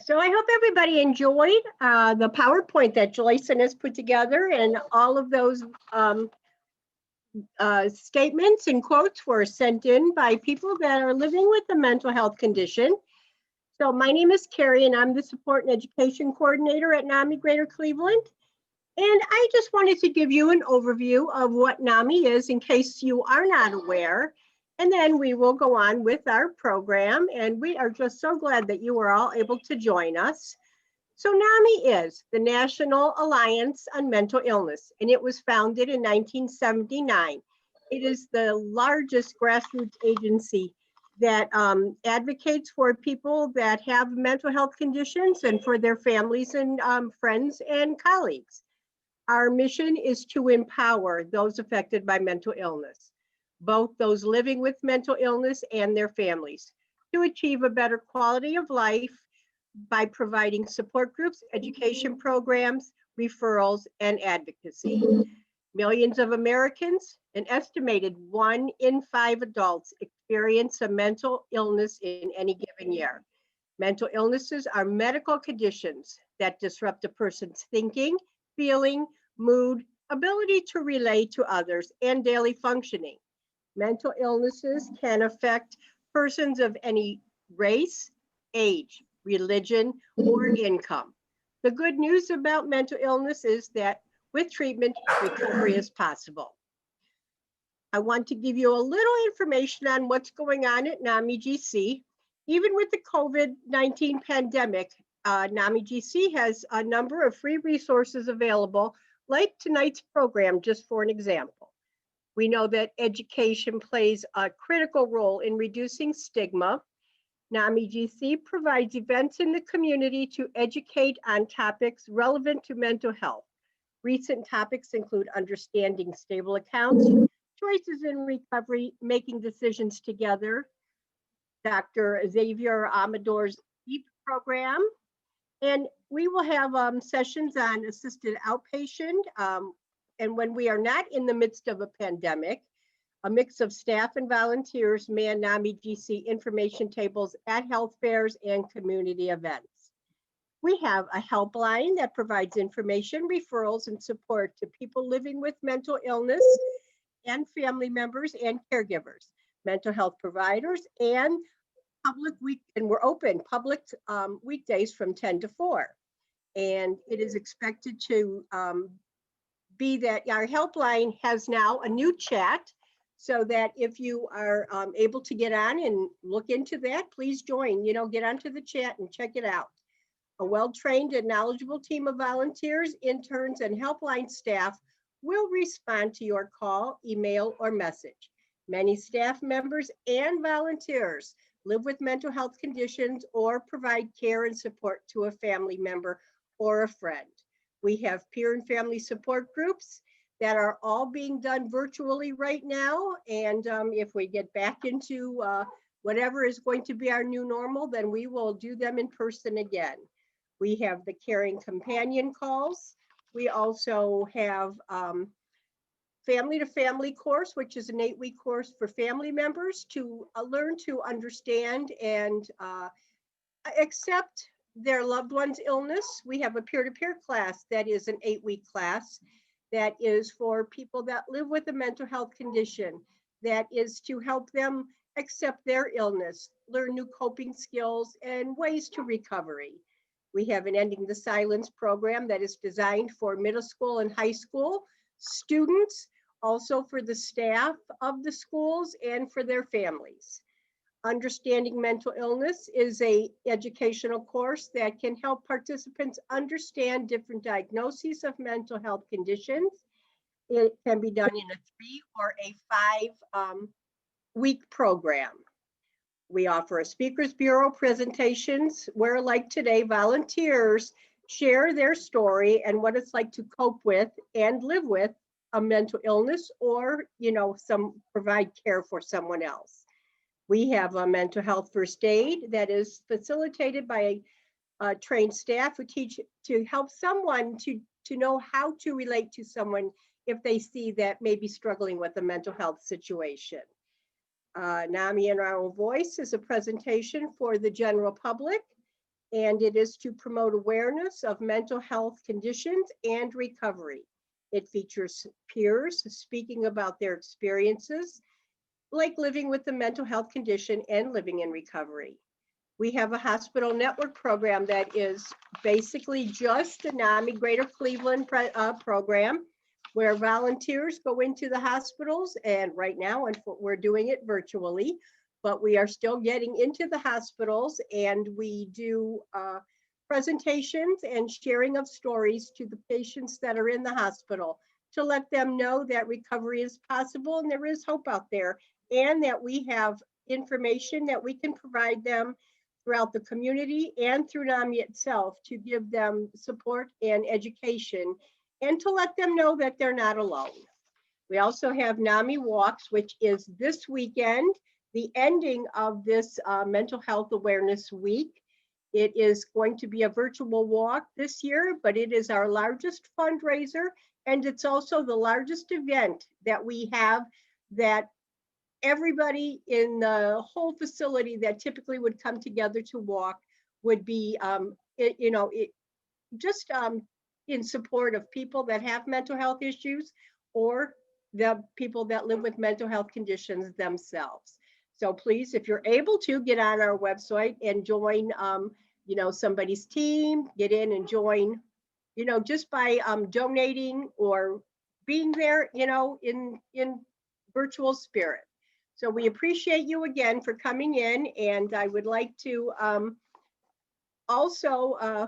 So I hope everybody enjoyed the PowerPoint that Joyson has put together, and all of those statements and quotes were sent in by people that are living with a mental health condition. So my name is Carrie, and I'm the Support and Education Coordinator at NAMI Greater Cleveland. And I just wanted to give you an overview of what NAMI is in case you are not aware. And then we will go on with our program. And we are just so glad that you were all able to join us. So NAMI is the National Alliance on Mental Illness, and it was founded in 1979. It is the largest grassroots agency that advocates for people that have mental health conditions and for their families and friends and colleagues. Our mission is to empower those affected by mental illness, both those living with mental illness and their families, to achieve a better quality of life by providing support groups, education programs, referrals, and advocacy. Millions of Americans, an estimated 1 in 5 adults, experience a mental illness in any given year. Mental illnesses are medical conditions that disrupt a person's thinking, feeling, mood, ability to relate to others, and daily functioning. Mental illnesses can affect persons of any race, age, religion, or income. The good news about mental illness is that with treatment, recovery is possible. I want to give you a little information on what's going on at NAMI GC. Even with the COVID-19 pandemic, NAMI GC has a number of free resources available, like tonight's program, just for an example. We know that education plays a critical role in reducing stigma. NAMI GC provides events in the community to educate on topics relevant to mental health. Recent topics include understanding stable accounts, choices in recovery, making decisions together, Dr. Xavier Amador's DEEP program, and we will have sessions on assisted outpatient, and when we are not in the midst of a pandemic, a mix of staff and volunteers man NAMI GC information tables at health fairs and community events. We have a helpline that provides information, referrals, and support to people living with mental illness and family members and caregivers, mental health providers, and we're open public weekdays from 10 to 4. And it is expected to be that our helpline has now a new chat So that if you are able to get on and look into that, please join, get onto the chat and check it out. A well-trained and knowledgeable team of volunteers, interns, and helpline staff will respond to your call, email, or message. Many staff members and volunteers live with mental health conditions or provide care and support to a family member or a friend. We have peer and family support groups that are all being done virtually right now. And if we get back into whatever is going to be our new normal, then we will do them in person again. We have the caring companion calls. We also have family to family course, which is an 8-week course for family members to learn to understand and accept their loved one's illness. We have a peer-to-peer class that is an 8-week class that is for people that live with a mental health condition, that is to help them accept their illness, learn new coping skills and ways to recovery. We have an Ending the Silence program that is designed for middle school and high school students, also for the staff of the schools and for their families. Understanding Mental Illness is an educational course that can help participants understand different diagnoses of mental health conditions. It can be done in a 3 or a 5-week program. We offer a Speakers Bureau presentations where, like today, volunteers share their story and what it's like to cope with and live with a mental illness, or, provide care for someone else. We have a mental health first aid that is facilitated by a trained staff who teach to help someone to know how to relate to someone if they see that may be struggling with a mental health situation. NAMI in Our Own Voice is a presentation for the general public, and it is to promote awareness of mental health conditions and recovery. It features peers speaking about their experiences, like living with the mental health condition and living in recovery. We have a hospital network program that is basically just a NAMI Greater Cleveland program, where volunteers go into the hospitals, and right now we're doing it virtually, but we are still getting into the hospitals, and we do presentations and sharing of stories to the patients that are in the hospital to let them know that recovery is possible and there is hope out there, and that we have information that we can provide them throughout the community and through NAMI itself to give them support and education and to let them know that they're not alone. We also have NAMI Walks, which is this weekend, the ending of this Mental Health Awareness Week. It is going to be a virtual walk this year, but it is our largest fundraiser, and it's also the largest event that we have that everybody in the whole facility that typically would come together to walk would be, in support of people that have mental health issues or the people that live with mental health conditions themselves. So please, if you're able to, get on our website and join, somebody's team, get in and join, just by donating or being there, in virtual spirit. So we appreciate you again for coming in, and I would like to also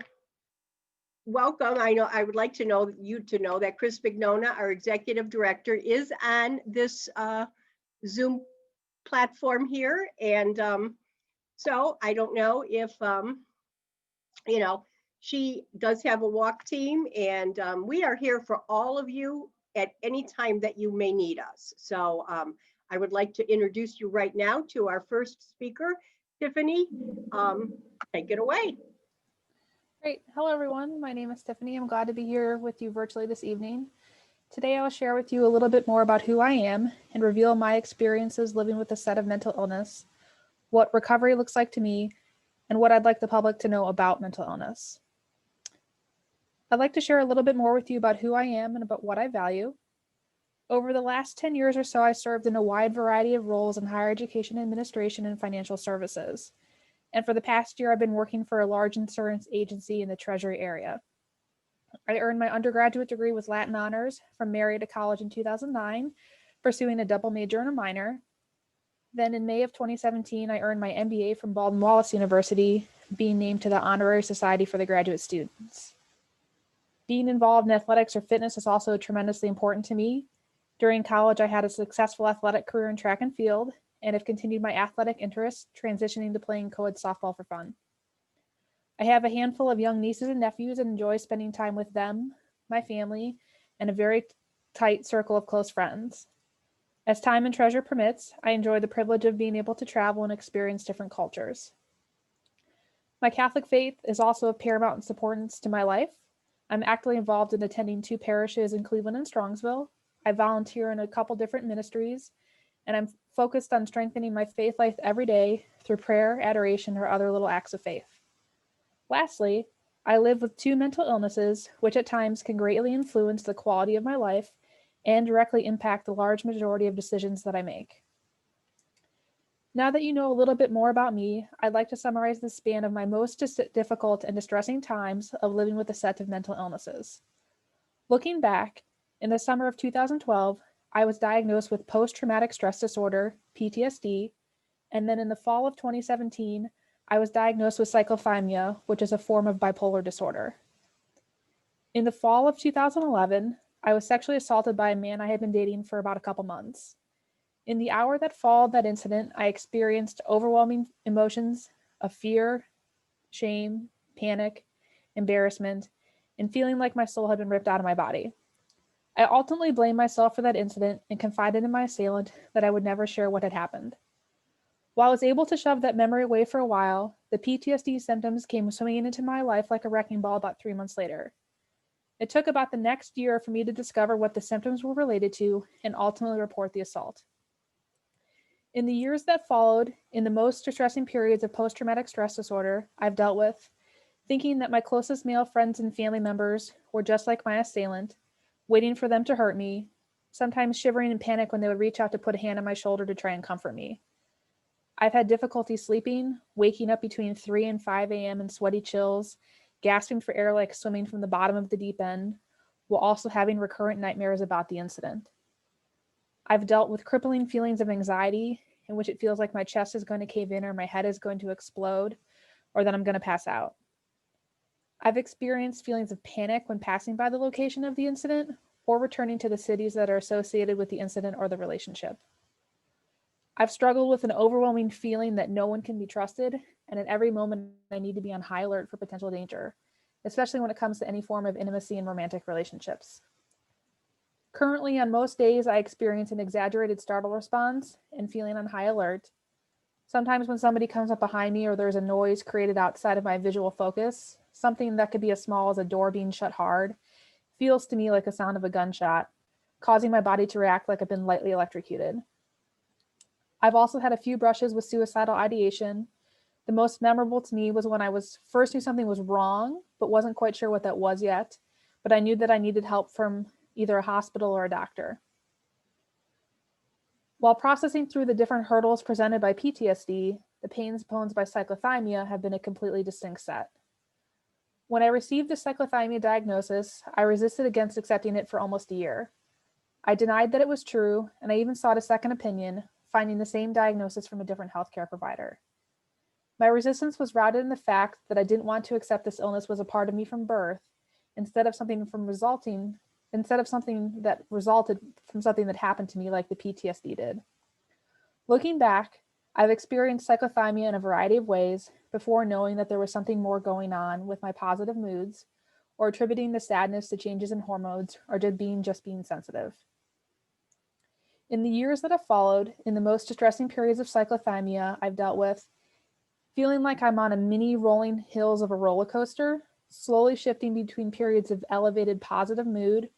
welcome. I would like to know that Chris Bignona, our executive director, is on this Zoom platform here, and so I don't know if she does have a walk team, and we are here for all of you at any time that you may need us. So I would like to introduce you right now to our first speaker, Tiffany. Take it away. Great. Hello, everyone. My name is Tiffany. I'm glad to be here with you virtually this evening. Today, I will share with you a little bit more about who I am and reveal my experiences living with a set of mental illness, what recovery looks like to me, and what I'd like the public to know about mental illness. I'd like to share a little bit more with you about who I am and about what I value. Over the last 10 years or so, I served in a wide variety of roles in higher education administration and financial services. And for the past year, I've been working for a large insurance agency in the Treasury area. I earned my undergraduate degree with Latin honors from Marietta College in 2009, pursuing a double major and a minor. Then in May of 2017, I earned my MBA from Baldwin Wallace University, being named to the Honorary Society for the Graduate Students. Being involved in athletics or fitness is also tremendously important to me. During college, I had a successful athletic career in track and field, and have continued my athletic interests, transitioning to playing co-ed softball for fun. I have a handful of young nieces and nephews and enjoy spending time with them, my family, and a very tight circle of close friends. As time and treasure permits, I enjoy the privilege of being able to travel and experience different cultures. My Catholic faith is also of paramount importance to my life. I'm actively involved in attending 2 parishes in Cleveland and Strongsville. I volunteer in a couple different ministries, and I'm focused on strengthening my faith life every day through prayer, adoration, or other little acts of faith. Lastly, I live with 2 mental illnesses, which at times can greatly influence the quality of my life and directly impact the large majority of decisions that I make. Now that you know a little bit more about me, I'd like to summarize the span of my most difficult and distressing times of living with a set of mental illnesses. Looking back, in the summer of 2012, I was diagnosed with post-traumatic stress disorder, PTSD, and then in the fall of 2017, I was diagnosed with cyclothymia, which is a form of bipolar disorder. In the fall of 2011, I was sexually assaulted by a man I had been dating for about a couple months. In the hour that followed that incident, I experienced overwhelming emotions of fear, shame, panic, embarrassment, and feeling like my soul had been ripped out of my body. I ultimately blamed myself for that incident and confided in my assailant that I would never share what had happened. While I was able to shove that memory away for a while, the PTSD symptoms came swinging into my life like a wrecking ball about 3 months later. It took about the next year for me to discover what the symptoms were related to and ultimately report the assault. In the years that followed, in the most distressing periods of post-traumatic stress disorder I've dealt with, thinking that my closest male friends and family members were just like my assailant, waiting for them to hurt me, sometimes shivering in panic when they would reach out to put a hand on my shoulder to try and comfort me. I've had difficulty sleeping, waking up between 3 and 5 a.m. in sweaty chills, gasping for air like swimming from the bottom of the deep end, while also having recurrent nightmares about the incident. I've dealt with crippling feelings of anxiety in which it feels like my chest is going to cave in or my head is going to explode or that I'm going to pass out. I've experienced feelings of panic when passing by the location of the incident or returning to the cities that are associated with the incident or the relationship. I've struggled with an overwhelming feeling that no one can be trusted, and at every moment I need to be on high alert for potential danger, especially when it comes to any form of intimacy and romantic relationships. Currently, on most days, I experience an exaggerated startle response and feeling on high alert. Sometimes when somebody comes up behind me or there's a noise created outside of my visual focus, something that could be as small as a door being shut hard, feels to me like the sound of a gunshot, causing my body to react like I've been lightly electrocuted. I've also had a few brushes with suicidal ideation. The most memorable to me was when I first knew something was wrong, but wasn't quite sure what that was yet, but I knew that I needed help from either a hospital or a doctor. While processing through the different hurdles presented by PTSD, the pains posed by cyclothymia have been a completely distinct set. When I received the cyclothymia diagnosis, I resisted against accepting it for almost a year. I denied that it was true, and I even sought a second opinion, finding the same diagnosis from a different healthcare provider. My resistance was rooted in the fact that I didn't want to accept this illness was a part of me from birth, instead of something that resulted from something that happened to me like the PTSD did. Looking back, I've experienced cyclothymia in a variety of ways before knowing that there was something more going on with my positive moods, or attributing the sadness to changes in hormones, or just being sensitive. In the years that have followed, in the most distressing periods of cyclothymia I've dealt with, feeling like I'm on a mini rolling hills of a roller coaster, slowly shifting between periods of elevated positive mood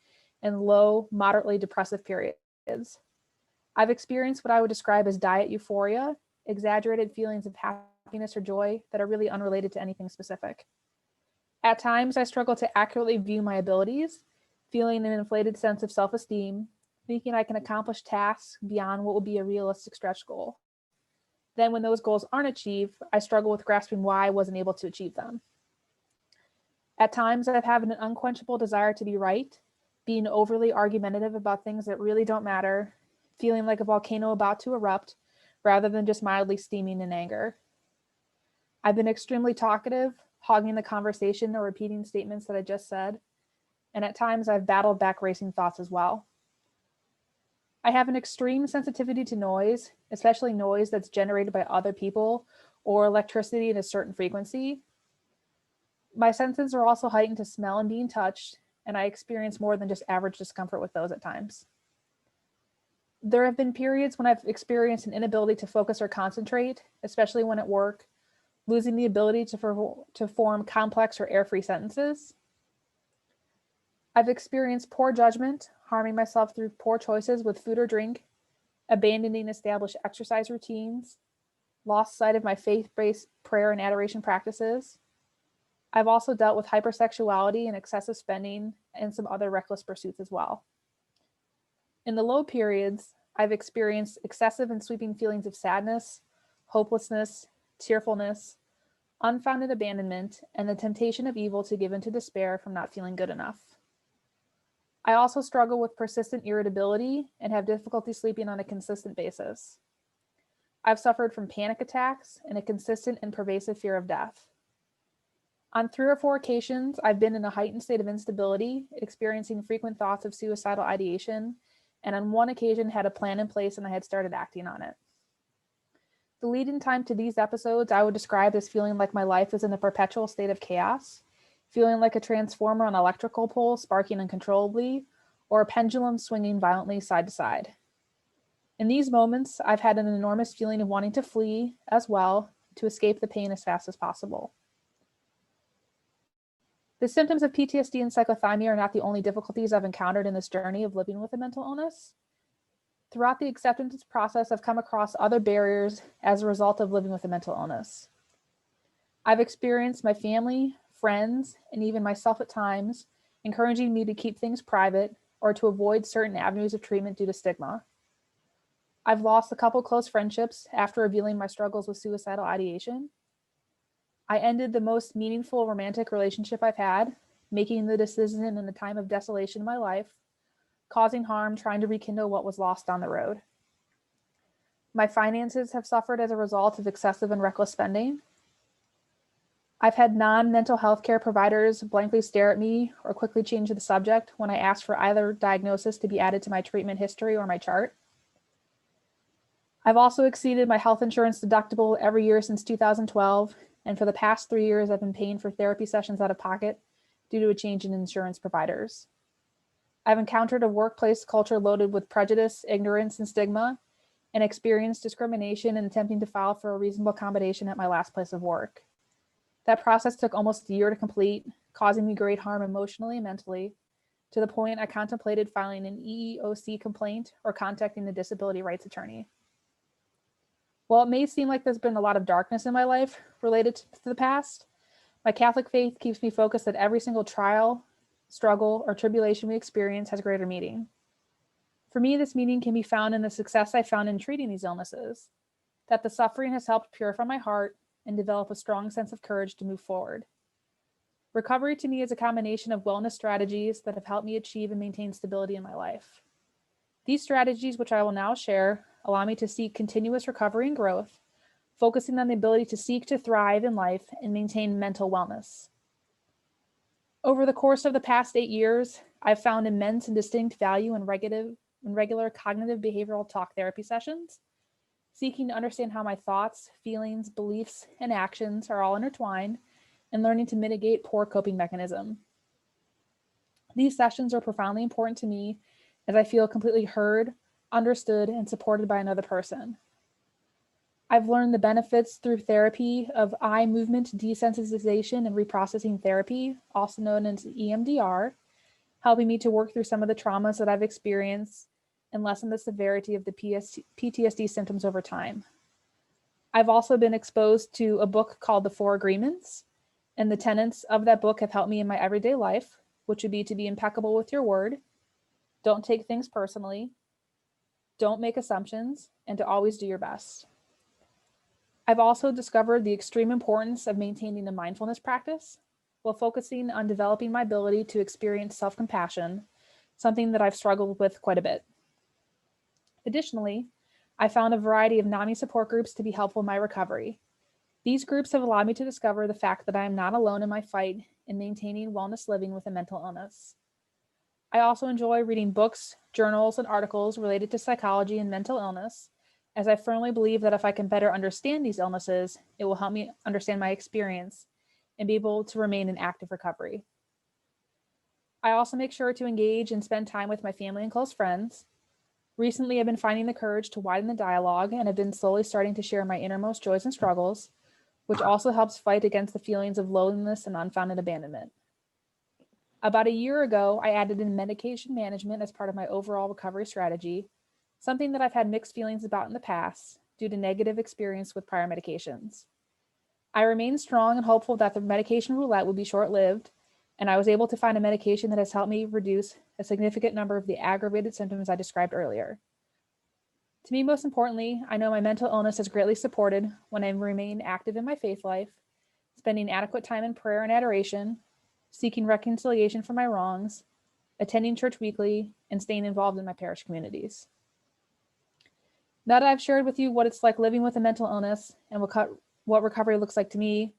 and low, moderately depressive periods. I've experienced what I would describe as diet euphoria, exaggerated feelings of happiness or joy that are really unrelated to anything specific. At times, I struggle to accurately view my abilities, feeling an inflated sense of self-esteem, thinking I can accomplish tasks beyond what will be a realistic stretch goal. Then when those goals aren't achieved, I struggle with grasping why I wasn't able to achieve them. At times, I've had an unquenchable desire to be right, being overly argumentative about things that really don't matter, feeling like a volcano about to erupt rather than just mildly steaming in anger. I've been extremely talkative, hogging the conversation or repeating statements that I just said, and at times I've battled back racing thoughts as well. I have an extreme sensitivity to noise, especially noise that's generated by other people or electricity at a certain frequency. My senses are also heightened to smell and being touched, and I experience more than just average discomfort with those at times. There have been periods when I've experienced an inability to focus or concentrate, especially when at work, losing the ability to form complex or air-free sentences. I've experienced poor judgment, harming myself through poor choices with food or drink, abandoning established exercise routines, lost sight of my faith-based prayer and adoration practices. I've also dealt with hypersexuality and excessive spending and some other reckless pursuits as well. In the low periods, I've experienced excessive and sweeping feelings of sadness, hopelessness, tearfulness, unfounded abandonment, and the temptation of evil to give into despair from not feeling good enough. I also struggle with persistent irritability and have difficulty sleeping on a consistent basis. I've suffered from panic attacks and a consistent and pervasive fear of death. On 3 or 4 occasions, I've been in a heightened state of instability, experiencing frequent thoughts of suicidal ideation, and on 1 occasion had a plan in place and I had started acting on it. The lead-in time to these episodes I would describe as feeling like my life is in a perpetual state of chaos, feeling like a transformer on an electrical pole sparking uncontrollably, or a pendulum swinging violently side to side. In these moments, I've had an enormous feeling of wanting to flee as well, to escape the pain as fast as possible. The symptoms of PTSD and cyclothymia are not the only difficulties I've encountered in this journey of living with a mental illness. Throughout the acceptance process, I've come across other barriers as a result of living with a mental illness. I've experienced my family, friends, and even myself at times encouraging me to keep things private or to avoid certain avenues of treatment due to stigma. I've lost a couple close friendships after revealing my struggles with suicidal ideation. I ended the most meaningful romantic relationship I've had, making the decision in a time of desolation in my life, causing harm, trying to rekindle what was lost on the road. My finances have suffered as a result of excessive and reckless spending. I've had non-mental health care providers blankly stare at me or quickly change the subject when I ask for either diagnosis to be added to my treatment history or my chart. I've also exceeded my health insurance deductible every year since 2012, and for the past 3 years, I've been paying for therapy sessions out of pocket due to a change in insurance providers. I've encountered a workplace culture loaded with prejudice, ignorance, and stigma, and experienced discrimination in attempting to file for a reasonable accommodation at my last place of work. That process took almost a year to complete, causing me great harm emotionally and mentally, to the point I contemplated filing an EEOC complaint or contacting the disability rights attorney. While it may seem like there's been a lot of darkness in my life related to the past, my Catholic faith keeps me focused that every single trial, struggle, or tribulation we experience has greater meaning. For me, this meaning can be found in the success I found in treating these illnesses, that the suffering has helped purify my heart and develop a strong sense of courage to move forward. Recovery to me is a combination of wellness strategies that have helped me achieve and maintain stability in my life. These strategies, which I will now share, allow me to seek continuous recovery and growth, focusing on the ability to seek to thrive in life and maintain mental wellness. Over the course of the past 8 years, I've found immense and distinct value in regular cognitive behavioral talk therapy sessions, seeking to understand how my thoughts, feelings, beliefs, and actions are all intertwined, and learning to mitigate poor coping mechanism. These sessions are profoundly important to me as I feel completely heard, understood, and supported by another person. I've learned the benefits through therapy of eye movement desensitization and reprocessing therapy, also known as EMDR, helping me to work through some of the traumas that I've experienced and lessen the severity of the PTSD symptoms over time. I've also been exposed to a book called The 4 Agreements, and the tenets of that book have helped me in my everyday life, which would be to be impeccable with your word, don't take things personally, don't make assumptions, and to always do your best. I've also discovered the extreme importance of maintaining a mindfulness practice while focusing on developing my ability to experience self-compassion, something that I've struggled with quite a bit. Additionally, I found a variety of NAMI support groups to be helpful in my recovery. These groups have allowed me to discover the fact that I am not alone in my fight in maintaining wellness living with a mental illness. I also enjoy reading books, journals, and articles related to psychology and mental illness, as I firmly believe that if I can better understand these illnesses, it will help me understand my experience and be able to remain in active recovery. I also make sure to engage and spend time with my family and close friends. Recently, I've been finding the courage to widen the dialogue and have been slowly starting to share my innermost joys and struggles, which also helps fight against the feelings of loneliness and unfounded abandonment. About a year ago, I added in medication management as part of my overall recovery strategy, something that I've had mixed feelings about in the past due to negative experience with prior medications. I remain strong and hopeful that the medication roulette will be short-lived, and I was able to find a medication that has helped me reduce a significant number of the aggravated symptoms I described earlier. To me, most importantly, I know my mental illness is greatly supported when I remain active in my faith life, spending adequate time in prayer and adoration, seeking reconciliation for my wrongs, attending church weekly, and staying involved in my parish communities. Now that I've shared with you what it's like living with a mental illness and what recovery looks like to me,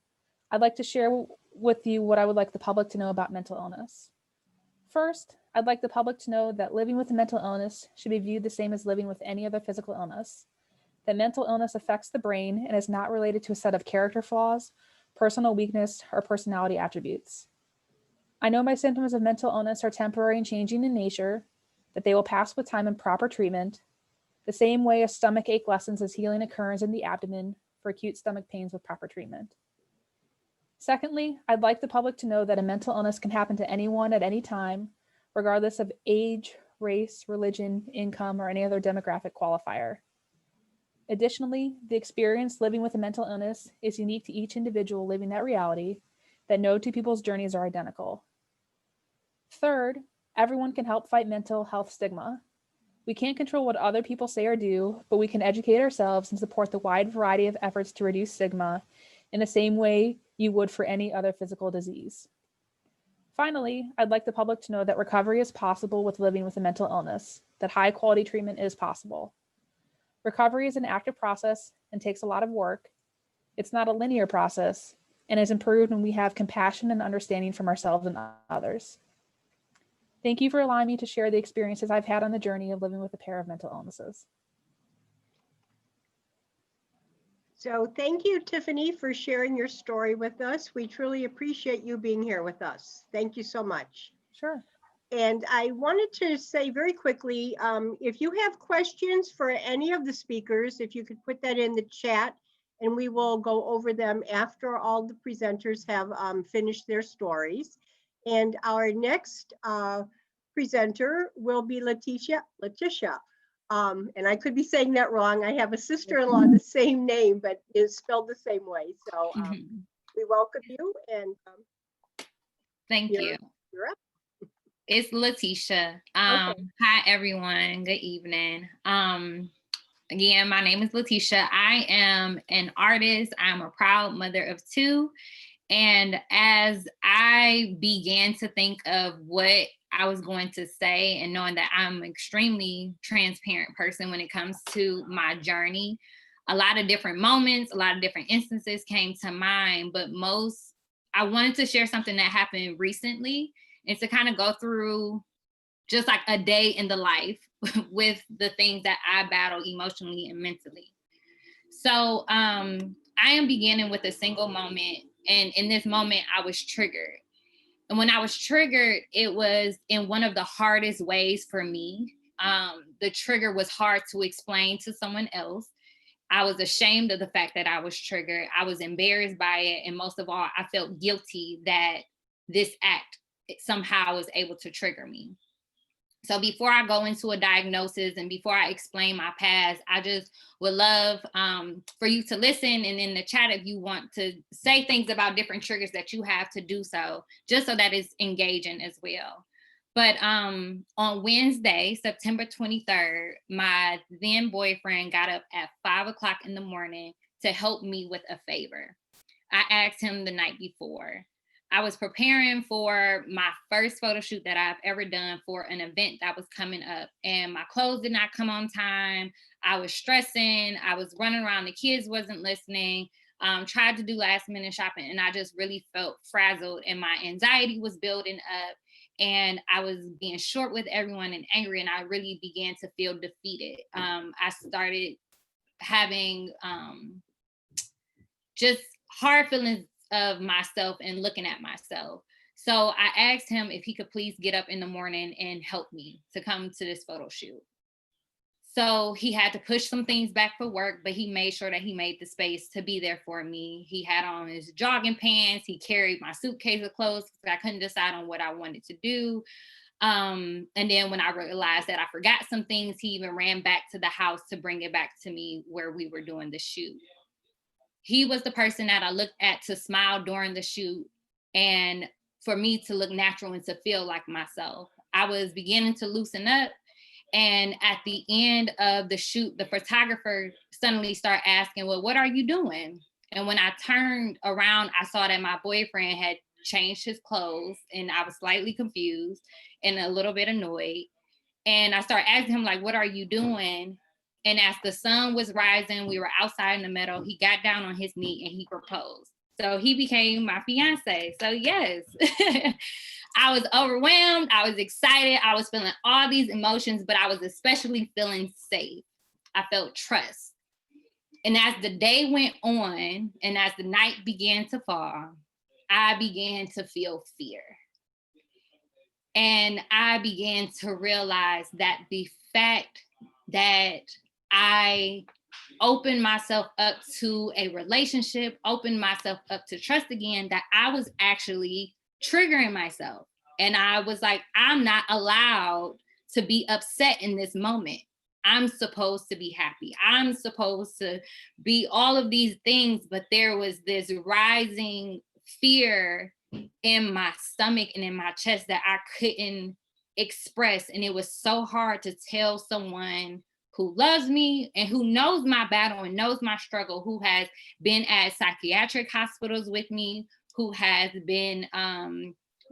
I'd like to share with you what I would like the public to know about mental illness. First, I'd like the public to know that living with a mental illness should be viewed the same as living with any other physical illness, that mental illness affects the brain and is not related to a set of character flaws, personal weakness, or personality attributes. I know my symptoms of mental illness are temporary and changing in nature, that they will pass with time and proper treatment, the same way a stomach ache lessens as healing occurs in the abdomen for acute stomach pains with proper treatment. Secondly, I'd like the public to know that a mental illness can happen to anyone at any time, regardless of age, race, religion, income, or any other demographic qualifier. Additionally, the experience living with a mental illness is unique to each individual living that reality, that no two people's journeys are identical. Third, everyone can help fight mental health stigma. We can't control what other people say or do, but we can educate ourselves and support the wide variety of efforts to reduce stigma in the same way you would for any other physical disease. Finally, I'd like the public to know that recovery is possible with living with a mental illness, that high quality treatment is possible. Recovery is an active process and takes a lot of work. It's not a linear process and is improved when we have compassion and understanding from ourselves and others. Thank you for allowing me to share the experiences I've had on the journey of living with a pair of mental illnesses. So thank you, Tiffany, for sharing your story with us. We truly appreciate you being here with us. Thank you so much. Sure. And I wanted to say very quickly, if you have questions for any of the speakers, if you could put that in the chat, and we will go over them after all the presenters have finished their stories. And our next presenter will be Letitia. And I could be saying that wrong. I have a sister-in-law the same name, but is spelled the same way. So we welcome you, and thank you. You're up. It's Letitia. Okay. Hi, everyone. Good evening. Again, my name is Letitia. I am an artist. I'm a proud mother of two. And as I began to think of what I was going to say, and knowing that I'm an extremely transparent person when it comes to my journey, a lot of different moments, a lot of different instances came to mind, but I wanted to share something that happened recently and to kind of go through just like a day in the life with the things that I battle emotionally and mentally. So I am beginning with a single moment. And in this moment, I was triggered. And when I was triggered, it was in one of the hardest ways for me. The trigger was hard to explain to someone else. I was ashamed of the fact that I was triggered. I was embarrassed by it. And most of all, I felt guilty that this act somehow was able to trigger me. So before I go into a diagnosis and before I explain my past, I just would love for you to listen, and in the chat, if you want to say things about different triggers that you have, to do so, just so that it's engaging as well. But on Wednesday, September 23rd, my then boyfriend got up at 5 o'clock in the morning to help me with a favor. I asked him the night before. I was preparing for my first photo shoot that I've ever done for an event that was coming up, and my clothes did not come on time. I was stressing. I was running around. The kids wasn't listening. Tried to do last minute shopping, and I just really felt frazzled, and my anxiety was building up, and I was being short with everyone and angry, and I really began to feel defeated. I started having just hard feelings of myself and looking at myself. So I asked him if he could please get up in the morning and help me to come to this photo shoot. So he had to push some things back for work, but he made sure that he made the space to be there for me. He had on his jogging pants. He carried my suitcase of clothes because I couldn't decide on what I wanted to do. And then when I realized that I forgot some things, he even ran back to the house to bring it back to me where we were doing the shoot. He was the person that I looked at to smile during the shoot and for me to look natural and to feel like myself. I was beginning to loosen up. And at the end of the shoot, the photographer suddenly started asking, well, what are you doing? And when I turned around, I saw that my boyfriend had changed his clothes, and I was slightly confused and a little bit annoyed. And I started asking him, like, what are you doing? And as the sun was rising, we were outside in the meadow. He got down on his knee and he proposed. So he became my fiance. So yes, I was overwhelmed. I was excited. I was feeling all these emotions, but I was especially feeling safe. I felt trust. And as the day went on and as the night began to fall, I began to feel fear. And I began to realize that the fact that I opened myself up to a relationship, opened myself up to trust again, that I was actually triggering myself. And I was like, I'm not allowed to be upset in this moment. I'm supposed to be happy. I'm supposed to be all of these things, but there was this rising fear in my stomach and in my chest that I couldn't express. And it was so hard to tell someone who loves me and who knows my battle and knows my struggle, who has been at psychiatric hospitals with me, who has been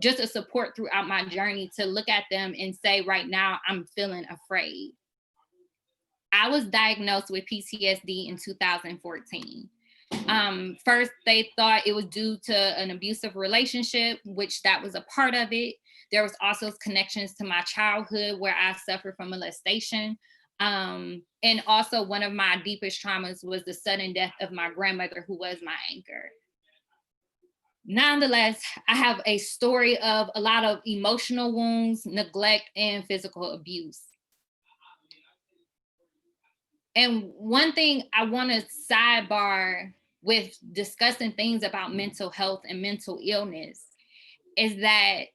just a support throughout my journey, to look at them and say, right now, I'm feeling afraid. I was diagnosed with PTSD in 2014. First, they thought it was due to an abusive relationship, which that was a part of it. There was also connections to my childhood where I suffered from molestation. And also one of my deepest traumas was the sudden death of my grandmother, who was my anchor. Nonetheless, I have a story of a lot of emotional wounds, neglect, and physical abuse. And one thing I want to sidebar with discussing things about mental health and mental illness is that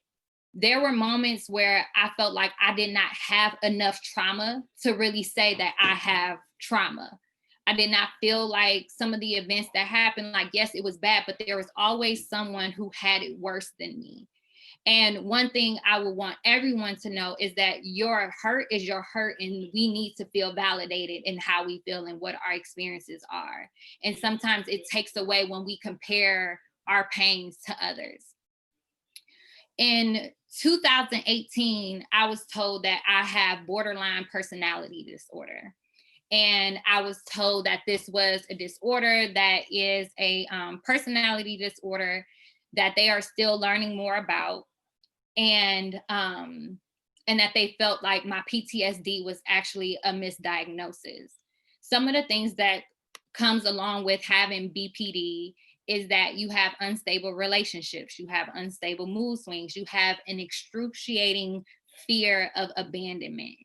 there were moments where I felt like I did not have enough trauma to really say that I have trauma. I did not feel like some of the events that happened, like, yes, it was bad, but there was always someone who had it worse than me. And one thing I would want everyone to know is that your hurt is your hurt, and we need to feel validated in how we feel and what our experiences are. And sometimes it takes away when we compare our pains to others. In 2018, I was told that I have borderline personality disorder. And I was told that this was a disorder that is a personality disorder that they are still learning more about. And that they felt like my PTSD was actually a misdiagnosis. Some of the things that comes along with having BPD is that you have unstable relationships, you have unstable mood swings, you have an excruciating fear of abandonment.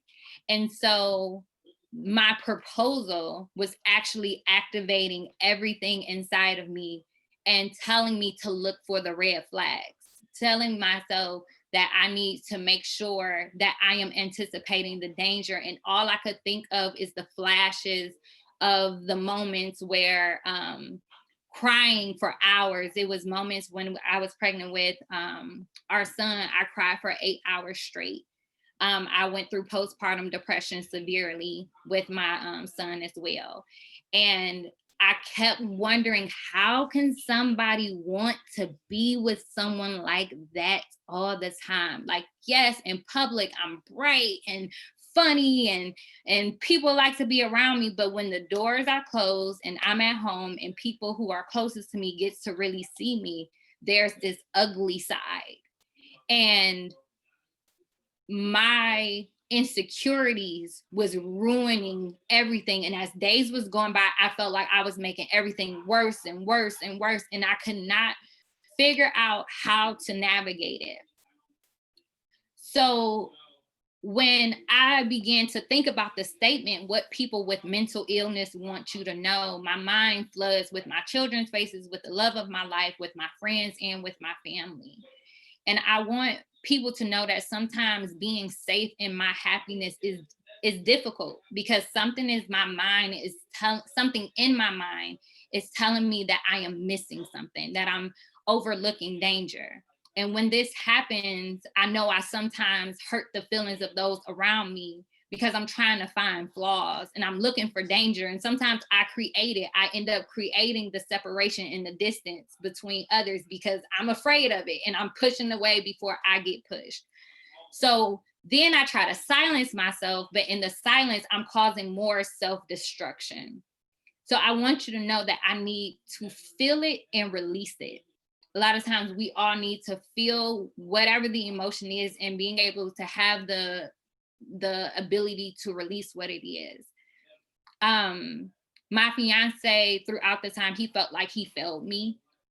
And so my proposal was actually activating everything inside of me and telling me to look for the red flags, telling myself that I need to make sure that I am anticipating the danger. And all I could think of is the flashes of the moments where crying for hours. It was moments when I was pregnant with our son, I cried for 8 hours straight. I went through postpartum depression severely with my son as well. And I kept wondering, how can somebody want to be with someone like that all the time? Like, yes, in public, I'm bright and funny and people like to be around me, but when the doors are closed and I'm at home and people who are closest to me gets to really see me, there's this ugly side. And my insecurities was ruining everything. And as days was going by, I felt like I was making everything worse and worse and worse. And I could not figure out how to navigate it. So when I began to think about the statement, what people with mental illness want you to know, my mind floods with my children's faces, with the love of my life, with my friends, and with my family. And I want people to know that sometimes being safe in my happiness is difficult, because something in my mind is telling me that I am missing something, that I'm overlooking danger. And when this happens, I know I sometimes hurt the feelings of those around me because I'm trying to find flaws and I'm looking for danger. And sometimes I end up creating the separation and the distance between others because I'm afraid of it and I'm pushing away before I get pushed. So then I try to silence myself, but in the silence, I'm causing more self-destruction. So I want you to know that I need to feel it and release it. A lot of times we all need to feel whatever the emotion is and being able to have the ability to release what it is. My fiance, throughout the time, he felt like he failed me.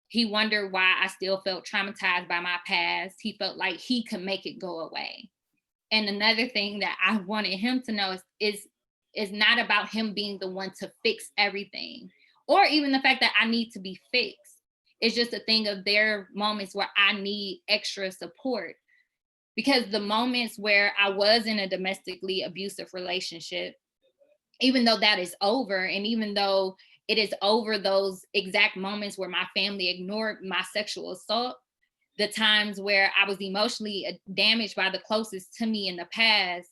He wondered why I still felt traumatized by my past. He felt like he could make it go away. And another thing that I wanted him to know is not about him being the one to fix everything, or even the fact that I need to be fixed. It's just a thing of there moments where I need extra support. Because the moments where I was in a domestically abusive relationship, even though that is over, and even though it is over those exact moments where my family ignored my sexual assault, the times where I was emotionally damaged by the closest to me in the past,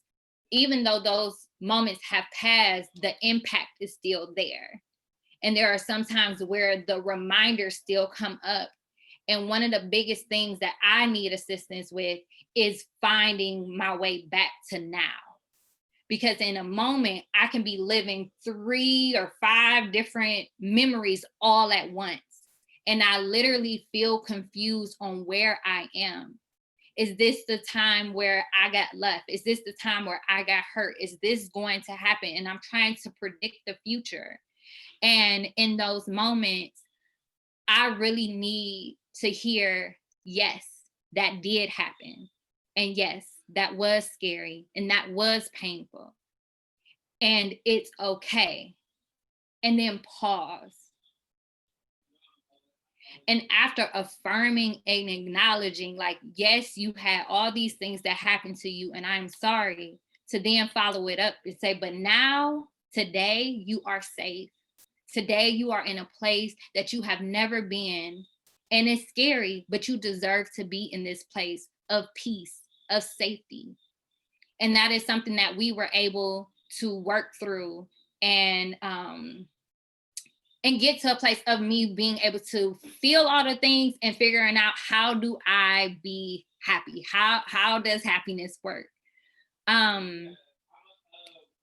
even though those moments have passed, the impact is still there. And there are some times where the reminders still come up. And one of the biggest things that I need assistance with is finding my way back to now. Because in a moment, I can be living 3 or 5 different memories all at once. And I literally feel confused on where I am. Is this the time where I got left? Is this the time where I got hurt? Is this going to happen? And I'm trying to predict the future. And in those moments, I really need to hear, yes, that did happen. And yes, that was scary and that was painful. And it's okay. And then pause. And after affirming and acknowledging, like, yes, you had all these things that happened to you and I'm sorry, to then follow it up and say, but now, today, you are safe. Today, you are in a place that you have never been. And it's scary, but you deserve to be in this place of peace, of safety. And that is something that we were able to work through and get to a place of me being able to feel all the things and figuring out, how do I be happy? How does happiness work? In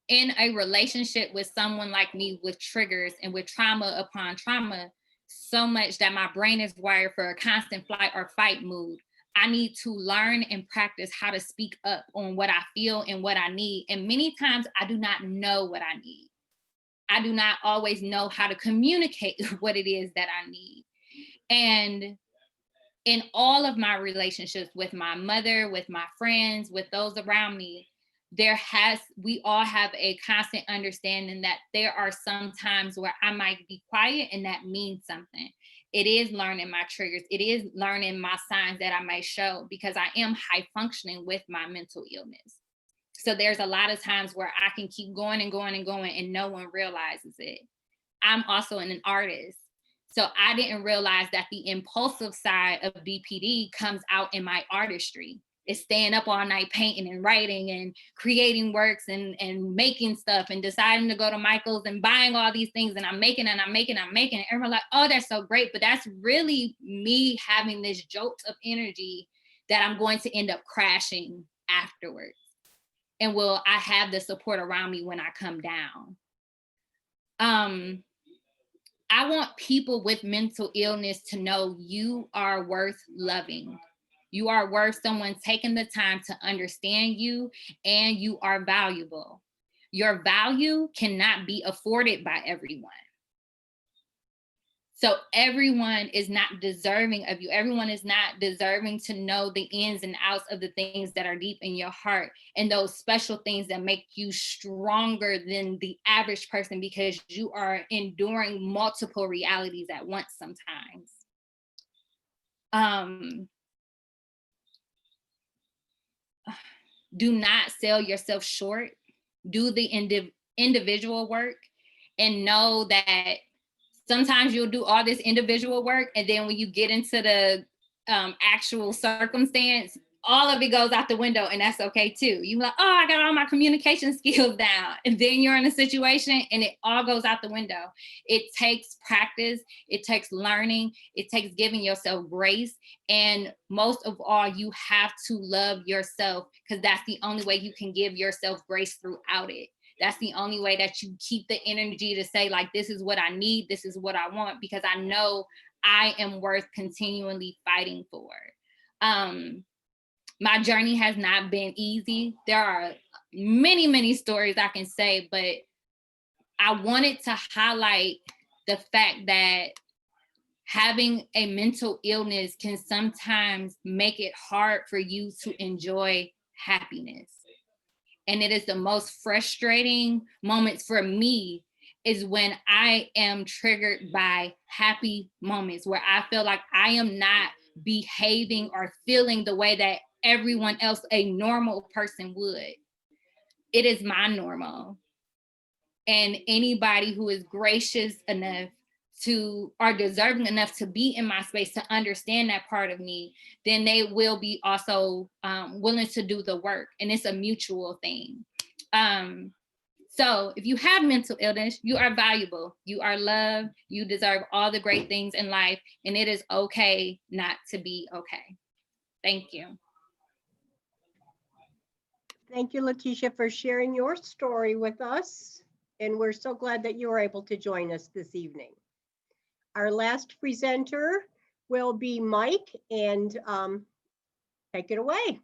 a relationship with someone like me with triggers and with trauma upon trauma, so much that my brain is wired for a constant flight or fight mood, I need to learn and practice how to speak up on what I feel and what I need. And many times I do not know what I need. I do not always know how to communicate what it is that I need. And in all of my relationships with my mother, with my friends, with those around me, we all have a constant understanding that there are some times where I might be quiet and that means something. It is learning my triggers. It is learning my signs that I may show, because I am high functioning with my mental illness. So there's a lot of times where I can keep going and going and going and no one realizes it. I'm also an artist. So I didn't realize that the impulsive side of BPD comes out in my artistry. is staying up all night painting and writing and creating works and making stuff and deciding to go to Michael's and buying all these things, and I'm making and I'm making. And everyone's like, oh, that's so great. But that's really me having this jolt of energy that I'm going to end up crashing afterwards. And will I have the support around me when I come down? I want people with mental illness to know you are worth loving. You are worth someone taking the time to understand you, and you are valuable. Your value cannot be afforded by everyone. So everyone is not deserving of you. Everyone is not deserving to know the ins and outs of the things that are deep in your heart and those special things that make you stronger than the average person, because you are enduring multiple realities at once sometimes. Do not sell yourself short. Do the individual work, and know that sometimes you'll do all this individual work, and then when you get into the actual circumstance, all of it goes out the window, and that's okay too. You're like, oh, I got all my communication skills down. And then you're in a situation and it all goes out the window. It takes practice, it takes learning, it takes giving yourself grace. And most of all, you have to love yourself, because that's the only way you can give yourself grace throughout it. That's the only way that you keep the energy to say, like, this is what I need, this is what I want, because I know I am worth continually fighting for. My journey has not been easy. There are many, many stories I can say, but I wanted to highlight the fact that having a mental illness can sometimes make it hard for you to enjoy happiness. And it is the most frustrating moments for me is when I am triggered by happy moments, where I feel like I am not behaving or feeling the way that everyone else, a normal person, would. It is my normal. And anybody who is gracious enough to, or deserving enough to be in my space to understand that part of me, then they will be also willing to do the work. And it's a mutual thing. So if you have mental illness, you are valuable, you are loved, you deserve all the great things in life, and it is okay not to be okay. Thank you. Thank you, Letitia, for sharing your story with us. And we're so glad that you were able to join us this evening. Our last presenter will be Mike, and take it away.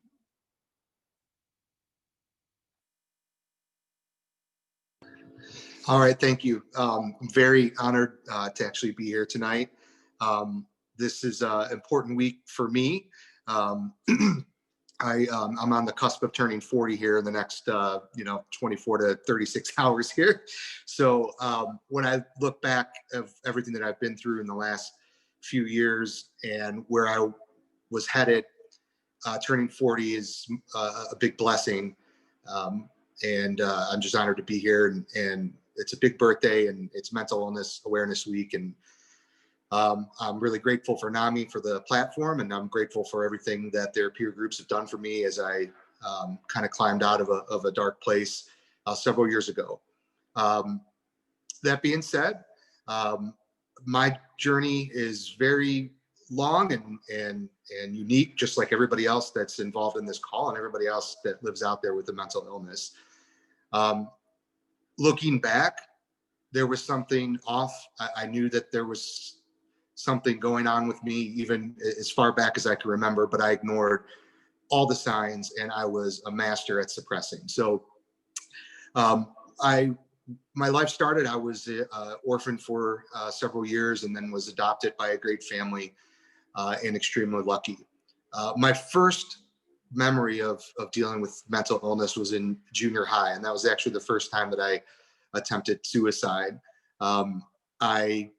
All right, thank you. I'm very honored to actually be here tonight. This is an important week for me. I'm on the cusp of turning 40 here in the next 24 to 36 hours here. So when I look back of everything that I've been through in the last few years and where I was headed, turning 40 is a big blessing. And I'm just honored to be here, and it's a big birthday, and it's Mental Illness Awareness Week. And I'm really grateful for NAMI for the platform, and I'm grateful for everything that their peer groups have done for me as I kind of climbed out of a dark place several years ago. That being said, my journey is very long and unique, just like everybody else that's involved in this call and everybody else that lives out there with a mental illness. Looking back, there was something off. I knew that there was something going on with me even as far back as I can remember, but I ignored all the signs, and I was a master at suppressing. So my life started, I was orphaned for several years and then was adopted by a great family and extremely lucky. My first memory of dealing with mental illness was in junior high, and that was actually the first time that I attempted suicide. I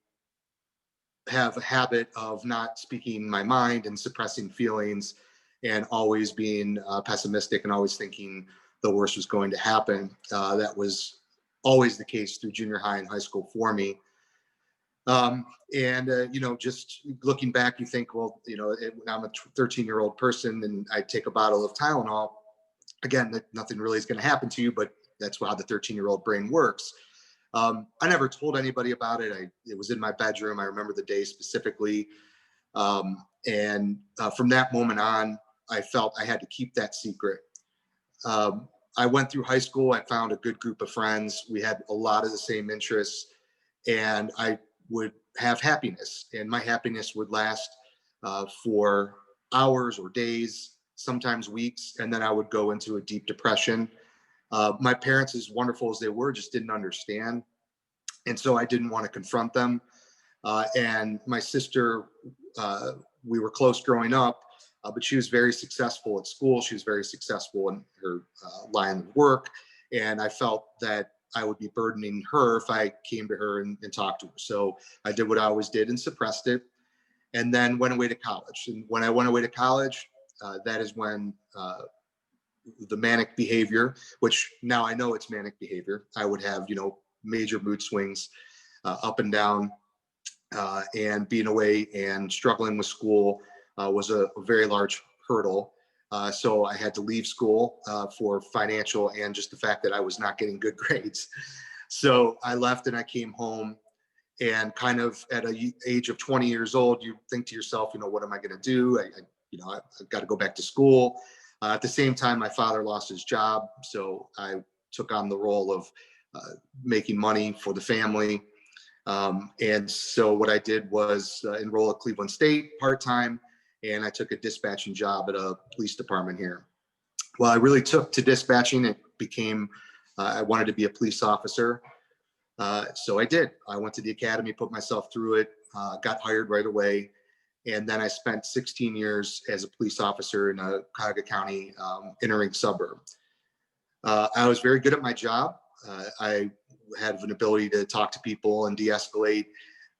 have a habit of not speaking my mind and suppressing feelings and always being pessimistic and always thinking the worst was going to happen. That was always the case through junior high and high school for me. Just looking back, you think, well, I'm a 13-year-old person and I take a bottle of Tylenol. Again, nothing really is going to happen to you, but that's how the 13-year-old brain works. I never told anybody about it. It was in my bedroom. I remember the day specifically. From that moment on, I felt I had to keep that secret. I went through high school. I found a good group of friends. We had a lot of the same interests, and I would have happiness, and my happiness would last for hours or days, sometimes weeks, and then I would go into a deep depression. My parents, as wonderful as they were, just didn't understand, and so I didn't want to confront them. And my sister, we were close growing up, but she was very successful at school. She was very successful in her line of work, and I felt that I would be burdening her if I came to her and talked to her. So I did what I always did and suppressed it, and then went away to college. And when I went away to college, that is when the manic behavior, which now I know it's manic behavior, I would have, major mood swings up and down, and being away and struggling with school was a very large hurdle. So I had to leave school for financial and just the fact that I was not getting good grades. So I left and I came home, and kind of at an age of 20 years old, you think to yourself, what am I going to do? I've got to go back to school. At the same time, my father lost his job. So I took on the role of making money for the family. And so what I did was enroll at Cleveland State part-time, and I took a dispatching job at a police department here. Well, I really took to dispatching. It became, I wanted to be a police officer. So I did. I went to the academy, put myself through it, got hired right away. And then I spent 16 years as a police officer in a Cuyahoga County inner-ring suburb. I was very good at my job. I had an ability to talk to people and de-escalate.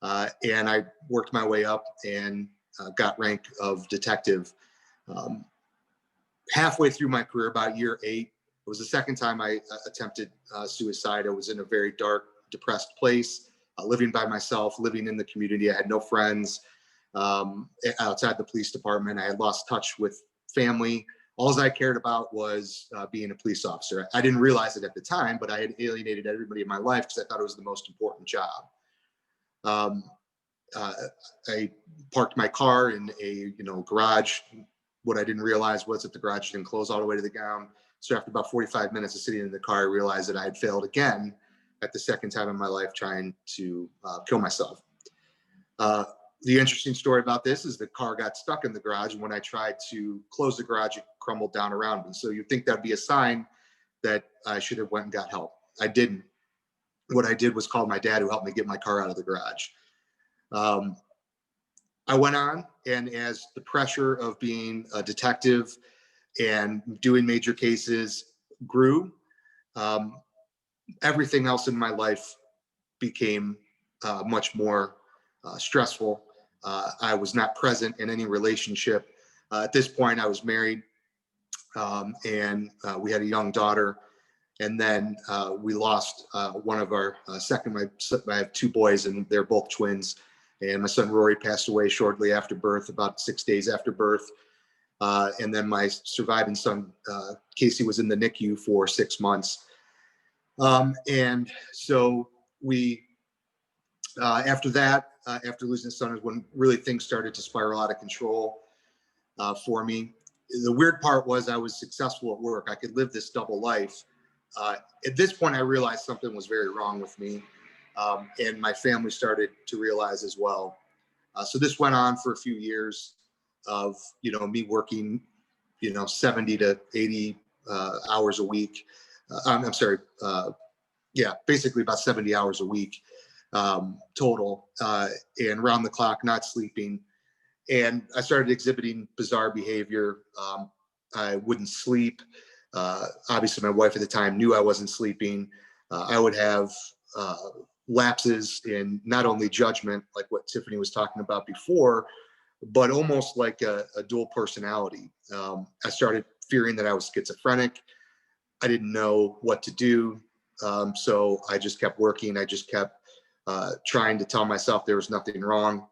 And I worked my way up and got rank of detective. Halfway through my career, about year 8, it was the second time I attempted suicide. I was in a very dark, depressed place, living by myself, living in the community. I had no friends outside the police department. I had lost touch with family. All I cared about was being a police officer. I didn't realize it at the time, but I had alienated everybody in my life because I thought it was the most important job. I parked my car in a garage. What I didn't realize was that the garage didn't close all the way to the ground. So after about 45 minutes of sitting in the car, I realized that I had failed again at the second time in my life trying to kill myself. The interesting story about this is the car got stuck in the garage, and when I tried to close the garage, it crumbled down around me. So you'd think that'd be a sign that I should have went and got help. I didn't. What I did was call my dad, who helped me get my car out of the garage. I went on, and as the pressure of being a detective and doing major cases grew, everything else in my life became much more stressful. I was not present in any relationship. At this point, I was married, and we had a young daughter. And then we lost one of our I have 2 boys, and they're both twins. And my son Rory passed away shortly after birth, about 6 days after birth. And then my surviving son, Casey, was in the NICU for 6 months. And so we, after that, after losing the son, is when really things started to spiral out of control for me. The weird part was I was successful at work. I could live this double life. At this point, I realized something was very wrong with me, and my family started to realize as well. So this went on for a few years of me working 70 to 80 hours a week. I'm sorry, basically about 70 hours a week total, and round the clock, not sleeping. And I started exhibiting bizarre behavior. I wouldn't sleep. Obviously, my wife at the time knew I wasn't sleeping. I would have lapses in not only judgment, like what Tiffany was talking about before, but almost like a dual personality. I started fearing that I was schizophrenic. I didn't know what to do. So I just kept working. I just kept trying to tell myself there was nothing wrong.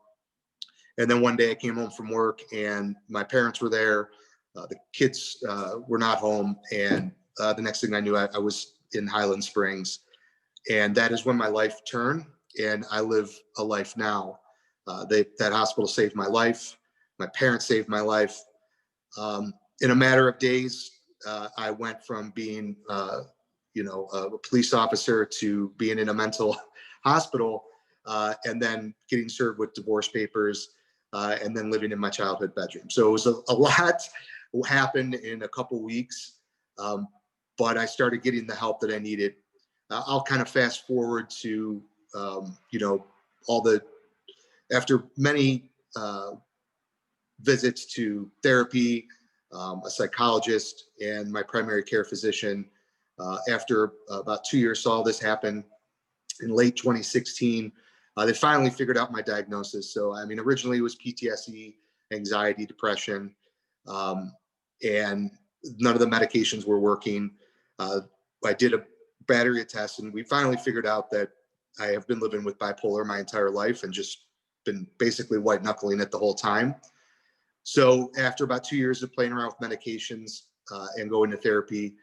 And then one day I came home from work and my parents were there. The kids were not home. And the next thing I knew, I was in Highland Springs. And that is when my life turned and I live a life now. That hospital saved my life. My parents saved my life. In a matter of days, I went from being, a police officer to being in a mental hospital, and then getting served with divorce papers, and then living in my childhood bedroom. So it was a lot happened in a couple weeks, but I started getting the help that I needed. I'll kind of fast forward to, after many visits to therapy, a psychologist, and my primary care physician. After about 2 years, saw this happen in late 2016. They finally figured out my diagnosis. So, I mean, originally it was PTSD, anxiety, depression, and none of the medications were working. I did a battery of tests, and we finally figured out that I have been living with bipolar my entire life and just been basically white knuckling it the whole time. So after about 2 years of playing around with medications and going to therapy,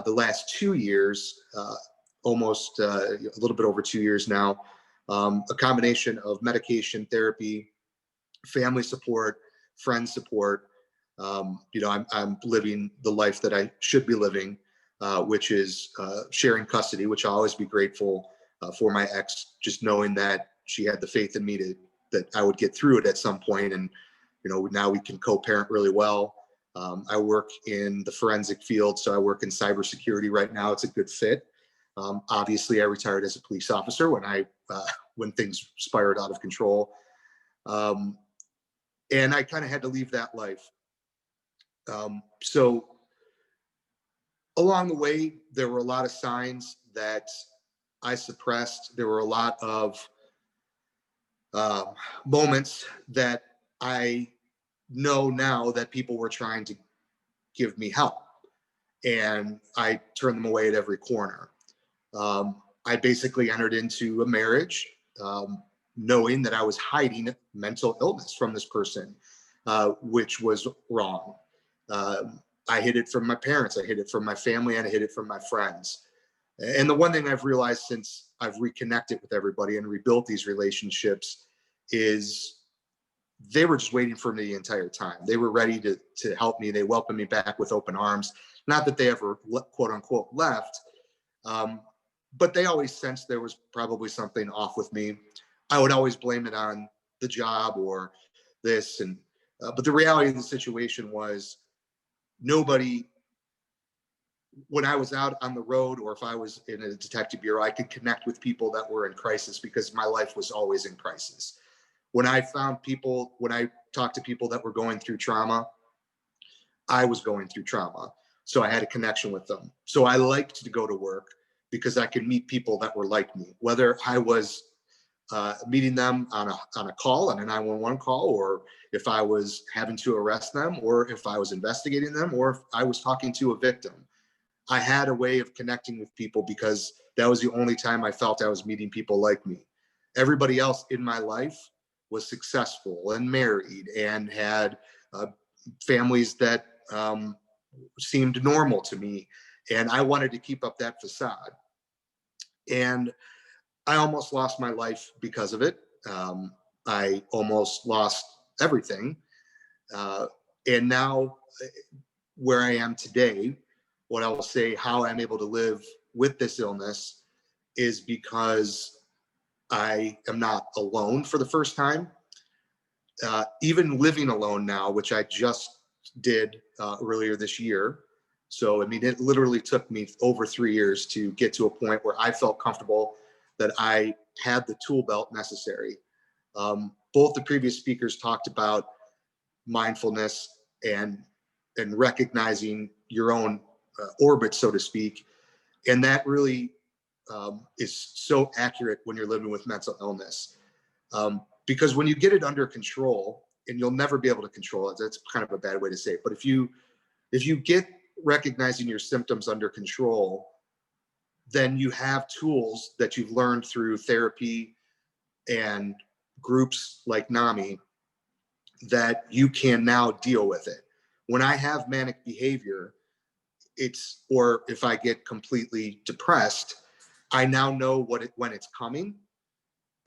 the last 2 years, almost a little bit over 2 years now, a combination of medication, therapy, family support, friend support. I'm living the life that I should be living, which is sharing custody, which I'll always be grateful for my ex, just knowing that she had the faith in me that I would get through it at some point. And, now we can co-parent really well. I work in the forensic field, so I work in cybersecurity right now. It's a good fit. Obviously, I retired as a police officer when things spiraled out of control. And I kind of had to leave that life. So along the way, there were a lot of signs that I suppressed. There were a lot of moments that I know now that people were trying to give me help, and I turned them away at every corner. I basically entered into a marriage knowing that I was hiding mental illness from this person, which was wrong. I hid it from my parents, I hid it from my family, and I hid it from my friends. And the one thing I've realized since I've reconnected with everybody and rebuilt these relationships is they were just waiting for me the entire time. They were ready to help me. They welcomed me back with open arms. Not that they ever, quote unquote, left, but they always sensed there was probably something off with me. I would always blame it on the job or this. But the reality of the situation was nobody, when I was out on the road or if I was in a detective bureau, I could connect with people that were in crisis because my life was always in crisis. When I talked to people that were going through trauma, I was going through trauma. So I had a connection with them. So I liked to go to work because I could meet people that were like me, whether I was meeting them on a call, on a 911 call, or if I was having to arrest them, or if I was investigating them, or if I was talking to a victim. I had a way of connecting with people because that was the only time I felt I was meeting people like me. Everybody else in my life was successful and married and had families that seemed normal to me. And I wanted to keep up that facade. And I almost lost my life because of it. I almost lost everything. And now where I am today, what I will say, how I'm able to live with this illness is because I am not alone for the first time. Even living alone now, which I just did earlier this year. So, I mean, it literally took me over 3 years to get to a point where I felt comfortable that I had the tool belt necessary. Both the previous speakers talked about mindfulness and recognizing your own orbit, so to speak. And that really is so accurate when you're living with mental illness. Because when you get it under control, and you'll never be able to control it, that's kind of a bad way to say it, but if you get recognizing your symptoms under control, then you have tools that you've learned through therapy, and groups like NAMI that you can now deal with it. When I have manic behavior, or if I get completely depressed, I now know when it's coming,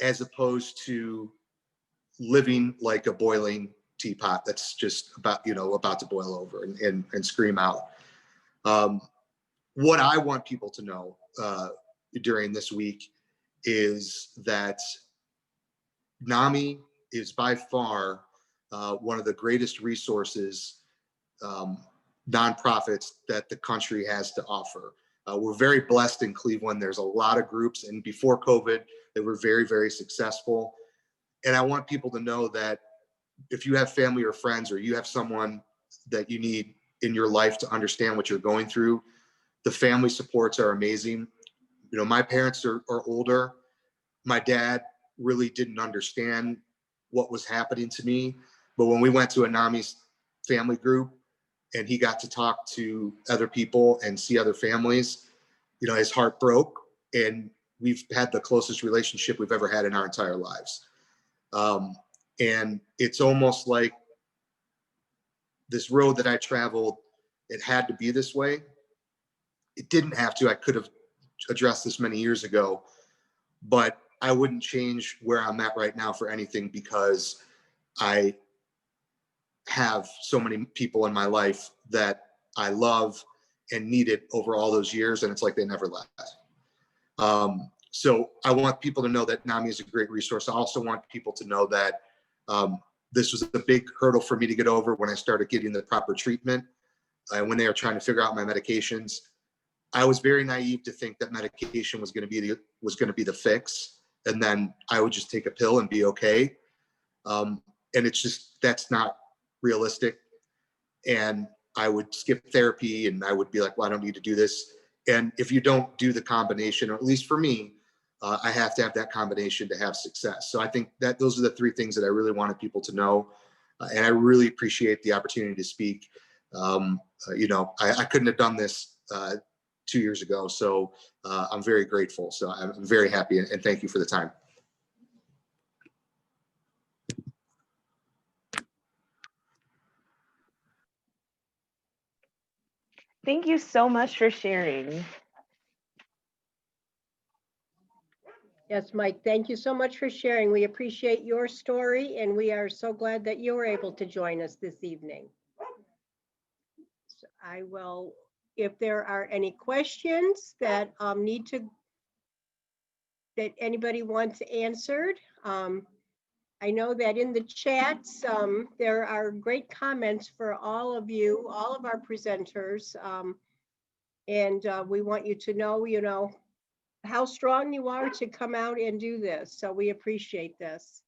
as opposed to living like a boiling teapot that's just about to boil over and scream out. What I want people to know during this week is that NAMI is by far one of the greatest resources, nonprofits that the country has to offer. We're very blessed in Cleveland. There's a lot of groups, and before COVID, they were very, very successful. And I want people to know that if you have family or friends, or you have someone that you need in your life to understand what you're going through, the family supports are amazing. My parents are older. My dad really didn't understand what was happening to me. But when we went to a NAMI family group and he got to talk to other people and see other families, his heart broke, and we've had the closest relationship we've ever had in our entire lives. And it's almost like this road that I traveled, it had to be this way. It didn't have to. I could have addressed this many years ago, but I wouldn't change where I'm at right now for anything, because I have so many people in my life that I love and needed over all those years, and it's like they never left. So I want people to know that NAMI is a great resource. I also want people to know that this was a big hurdle for me to get over when I started getting the proper treatment, and when they were trying to figure out my medications. I was very naive to think that medication was going to be the fix, and then I would just take a pill and be okay. And that's not realistic. And I would skip therapy, and I would be like, well, I don't need to do this. And if you don't do the combination, or at least for me, I have to have that combination to have success. So I think that those are the three things that I really wanted people to know. And I really appreciate the opportunity to speak. I couldn't have done this 2 years ago. So I'm very grateful. So I'm very happy, and thank you for the time. Thank you so much for sharing. Yes, Mike, thank you so much for sharing. We appreciate your story, and we are so glad that you were able to join us this evening. So I will, if there are any questions that that anybody wants answered, I know that in the chats, there are great comments for all of you, all of our presenters. And we want you to know, how strong you are to come out and do this. So we appreciate this.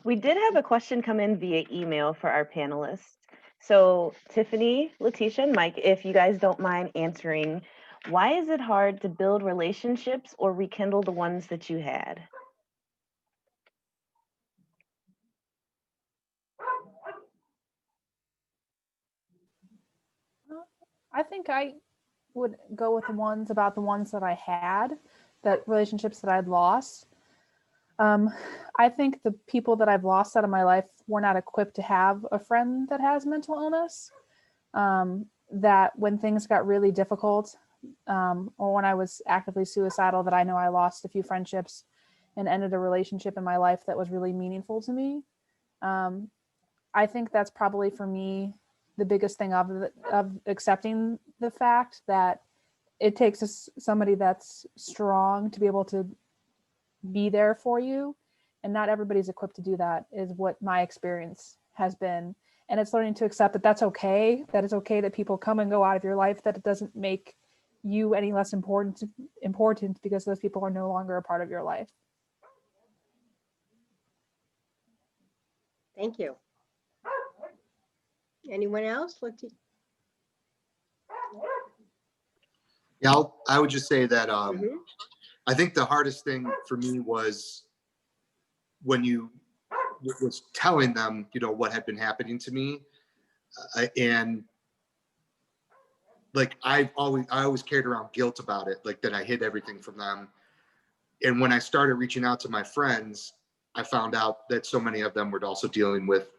We did have a question come in via email for our panelists. So Tiffany, Letitia, and Mike, if you guys don't mind answering, why is it hard to build relationships or rekindle the ones that you had? I think I would go with the ones that I had, that relationships that I'd lost. I think the people that I've lost out of my life were not equipped to have a friend that has mental illness. That when things got really difficult, or when I was actively suicidal, that I know I lost a few friendships and ended a relationship in my life that was really meaningful to me. I think that's probably for me the biggest thing of accepting the fact that it takes somebody that's strong to be able to be there for you, and not everybody's equipped to do that, is what my experience has been. And it's learning to accept that that's okay, that it's okay that people come and go out of your life, that it doesn't make you any less important because those people are no longer a part of your life. Thank you. Anyone else? Yeah, I would just say that I think the hardest thing for me was when you was telling them, what had been happening to me, and like I always carried around guilt about it, like that I hid everything from them, And when I started reaching out to my friends, I found out that so many of them were also dealing with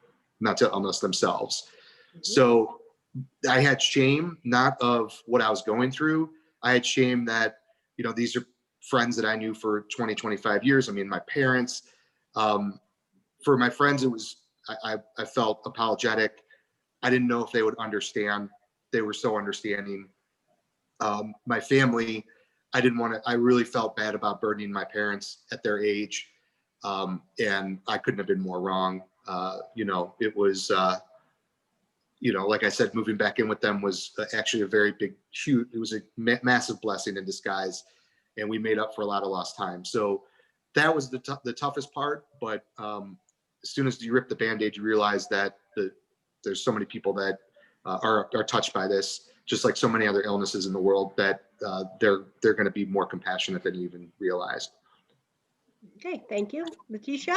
mental illness themselves. So I had shame, not of what I was going through. I had shame that, you know, these are friends that I knew for 20, 25 years. I mean, my parents, for my friends, it was, I felt apologetic. I didn't know if they would understand. They were so understanding. My family, I really felt bad about burdening my parents at their age. And I couldn't have been more wrong. You know, it was, you know, like I said, moving back in with them was actually a very big, huge, it was a massive blessing in disguise. And we made up for a lot of lost time. So that was the toughest part. But as soon as you rip the Band-Aid, you realize that there's so many people that are touched by this, just like so many other illnesses in the world, that they're going to be more compassionate than you even realized. Okay, thank you. Letitia?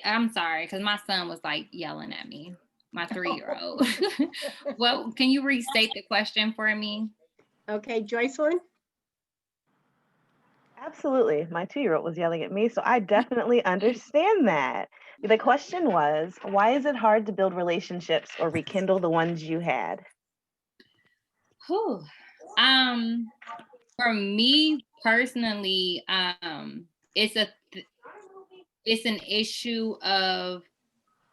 I'm sorry, because my son was like yelling at me, my 3-year-old. Well, can you restate the question for me? Okay, Joycelyn? Absolutely. My 2-year-old was yelling at me, so I definitely understand that. The question was, why is it hard to build relationships or rekindle the ones you had? Whew. For me personally, it's an issue of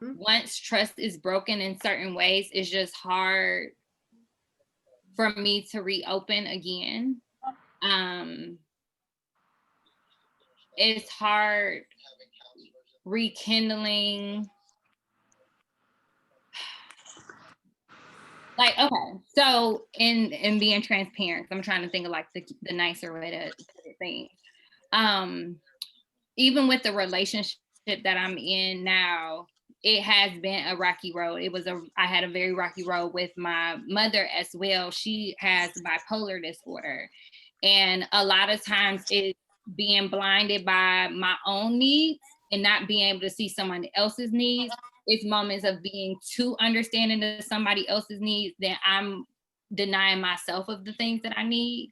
once trust is broken in certain ways, it's just hard for me to reopen again. It's hard rekindling. Like, okay, so in being transparent, I'm trying to think of like the nicer way to put it things. Even with the relationship that I'm in now, it has been a rocky road. I had a very rocky road with my mother as well. She has bipolar disorder. And a lot of times it's being blinded by my own needs and not being able to see someone else's needs. It's moments of being too understanding of somebody else's needs that I'm denying myself of the things that I need.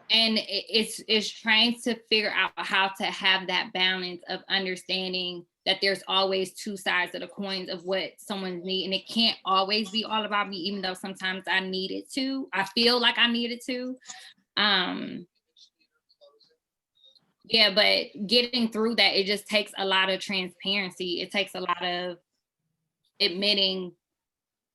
And it's trying to figure out how to have that balance of understanding that there's always two sides of the coins of what someone's need. And it can't always be all about me, even though sometimes I need it to. I feel like I need it to. Yeah, but getting through that, it just takes a lot of transparency. It takes a lot of admitting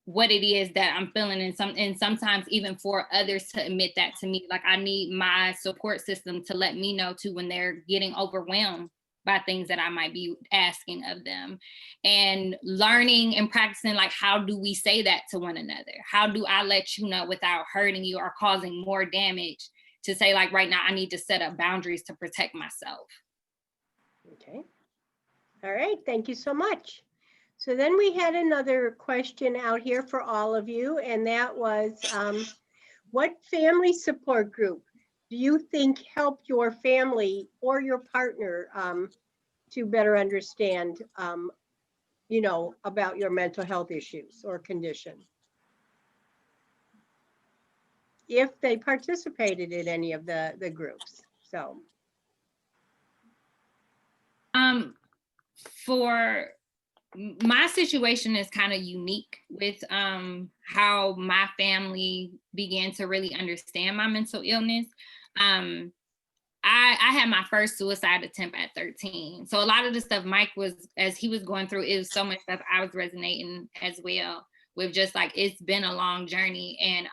what it is that I'm feeling, and sometimes even for others to admit that to me. Like, I need my support system to let me know too when they're getting overwhelmed by things that I might be asking of them, and learning and practicing, like, how do we say that to one another? How do I let you know without hurting you or causing more damage, to say, like, right now I need to set up boundaries to protect myself. Okay. All right, thank you so much. So then we had another question out here for all of you, and that was, what family support group do you think helped your family or your partner to better understand, you know, about your mental health issues or condition? If they participated in any of the groups, so. For my situation is kind of unique with how my family began to really understand my mental illness. I had my first suicide attempt at 13. So a lot of the stuff Mike was, as he was going through, it was so much stuff I was resonating as well with, just like, it's been a long journey. And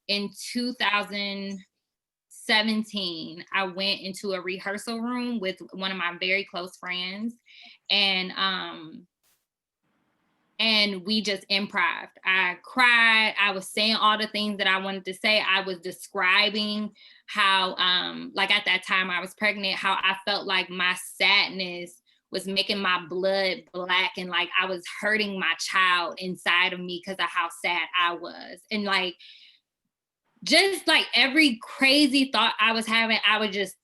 in 2017, I went into a rehearsal room with one of my very close friends, and we just improv'd. I cried. I was saying all the things that I wanted to say. I was describing how, like, at that time I was pregnant, how I felt like my sadness was making my blood black, and like I was hurting my child inside of me because of how sad I was. And like, just like every crazy thought I was having, I was just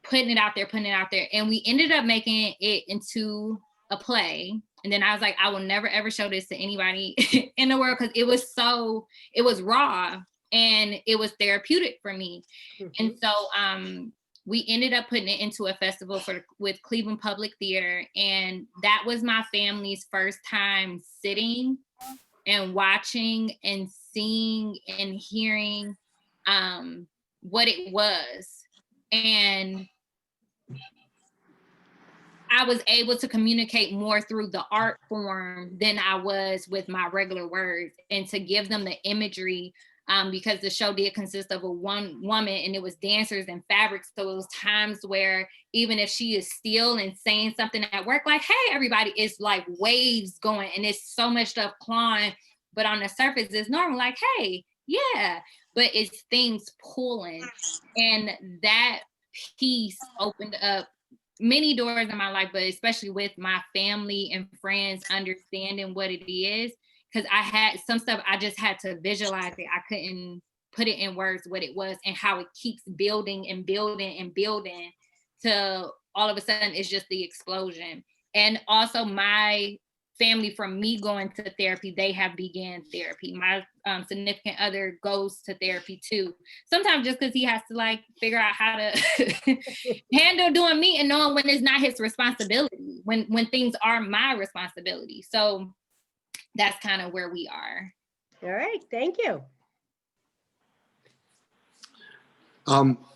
putting it out there. And we ended up making it into a play. And then I was like, I will never, ever show this to anybody in the world, because it was raw and it was therapeutic for me. And so we ended up putting it into a festival with Cleveland Public Theater. And that was my family's first time sitting and watching and seeing and hearing what it was. And I was able to communicate more through the art form than I was with my regular words, and to give them the imagery, because the show did consist of one woman, and it was dancers and fabrics. So it was times where even if she is still and saying something at work, like, hey, everybody, it's like waves going and it's so much stuff clawing, but on the surface it's normal, like, hey, yeah, but it's things pulling. And that piece opened up many doors in my life, but especially with my family and friends understanding what it is, because I had some stuff I just had to visualize it. I couldn't put it in words what it was, and how it keeps building and building and building to all of a sudden it's just the explosion. And also my family, from me going to therapy, they have began therapy. My significant other goes to therapy too. Sometimes just because he has to like figure out how to handle doing me, and knowing when it's not his responsibility, when things are my responsibility. So that's kind of where we are. All right, thank you.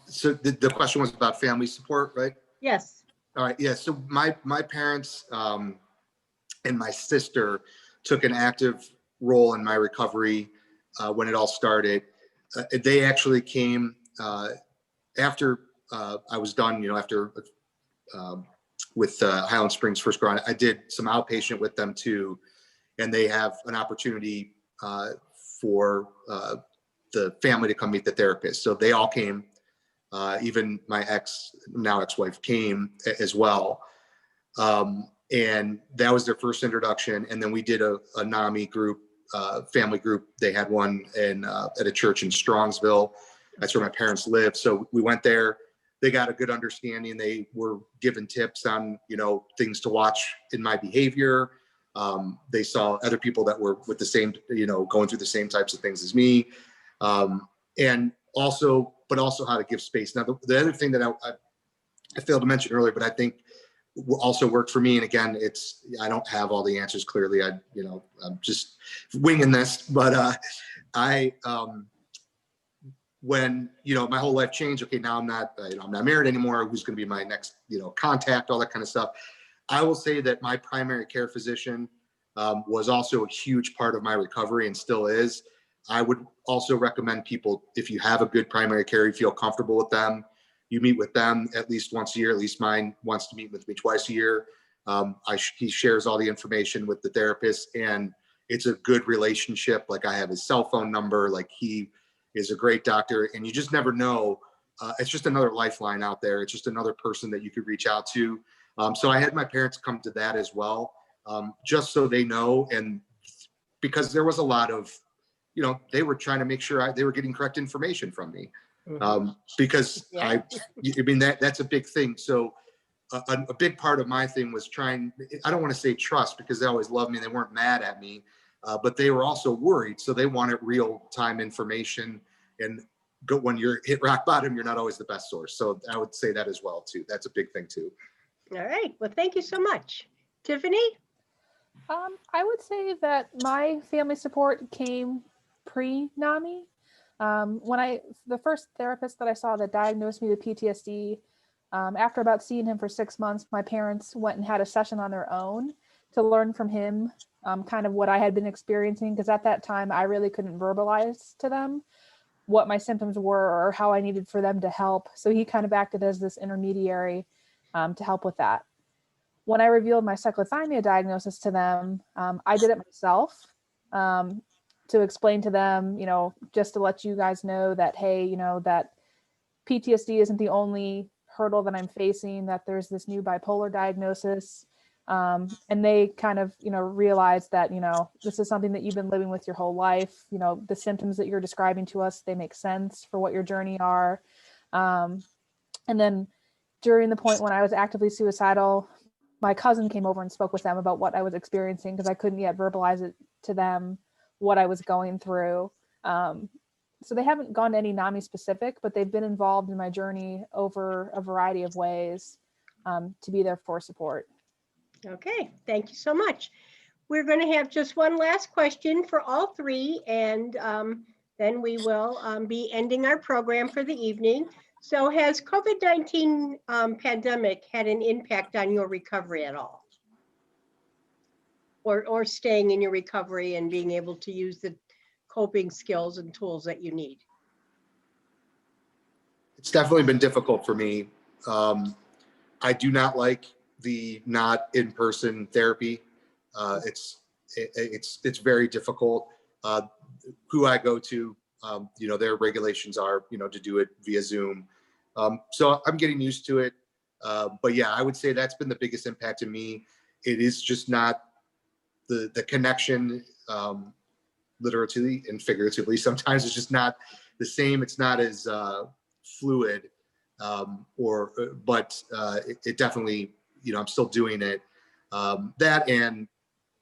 So the question was about family support, right? Yes. All right. Yeah. So my parents and my sister took an active role in my recovery when it all started. They actually came after I was done, after with Highland Springs First Growing. I did some outpatient with them too, and they have an opportunity for the family to come meet the therapist. So they all came. Even my now ex-wife came as well. And that was their first introduction. And then we did a NAMI group, family group. They had one at a church in Strongsville. That's where my parents lived. So we went there. They got a good understanding. They were given tips on, things to watch in my behavior. They saw other people that were with the same, going through the same types of things as me. And also how to give space. Now, the other thing that I failed to mention earlier, but I think also worked for me. And again, I don't have all the answers clearly. I'm just winging this, but when, my whole life changed. Okay, now I'm not married anymore. Who's going to be my next, contact, all that kind of stuff. I will say that my primary care physician was also a huge part of my recovery and still is. I would also recommend people, if you have a good primary care, you feel comfortable with them, you meet with them at least once a year. At least mine wants to meet with me twice a year. He shares all the information with the therapist, and it's a good relationship. Like, I have his cell phone number. Like, he is a great doctor, and you just never know. It's just another lifeline out there. It's just another person that you could reach out to. So I had my parents come to that as well, just so they know. And because there was a lot of, they were trying to make sure they were getting correct information from me. Because Yeah. that's a big thing. So a big part of my thing was I don't want to say trust, because they always loved me and they weren't mad at me, but they were also worried. So they wanted real time information, and when you're hit rock bottom, you're not always the best source. So I would say that as well too. That's a big thing too. All right, well, thank you so much. Tiffany? I would say that my family support came pre-NAMI. The first therapist that I saw that diagnosed me with PTSD, after about seeing him for 6 months, my parents went and had a session on their own to learn from him kind of what I had been experiencing, because at that time I really couldn't verbalize to them what my symptoms were or how I needed for them to help. So he kind of acted as this intermediary to help with that. When I revealed my cyclothymia diagnosis to them, I did it myself to explain to them, just to let you guys know that, hey, that PTSD isn't the only hurdle that I'm facing, that there's this new bipolar diagnosis. And they kind of, realize that, this is something that you've been living with your whole life. The symptoms that you're describing to us, they make sense for what your journey are. And then during the point when I was actively suicidal, my cousin came over and spoke with them about what I was experiencing, because I couldn't yet verbalize it to them, what I was going through. So they haven't gone to any NAMI specific, but they've been involved in my journey over a variety of ways, to be there for support. Okay, thank you so much. We're going to have just one last question for all three, and then we will be ending our program for the evening. So has COVID-19 pandemic had an impact on your recovery at all? Or staying in your recovery and being able to use the coping skills and tools that you need? It's definitely been difficult for me. I do not like the not in-person therapy. It's very difficult. Who I go to, their regulations are, to do it via Zoom. So I'm getting used to it. But yeah, I would say that's been the biggest impact to me. It is just not the connection, literally and figuratively. Sometimes it's just not the same. It's not as fluid, but it definitely, I'm still doing it. That and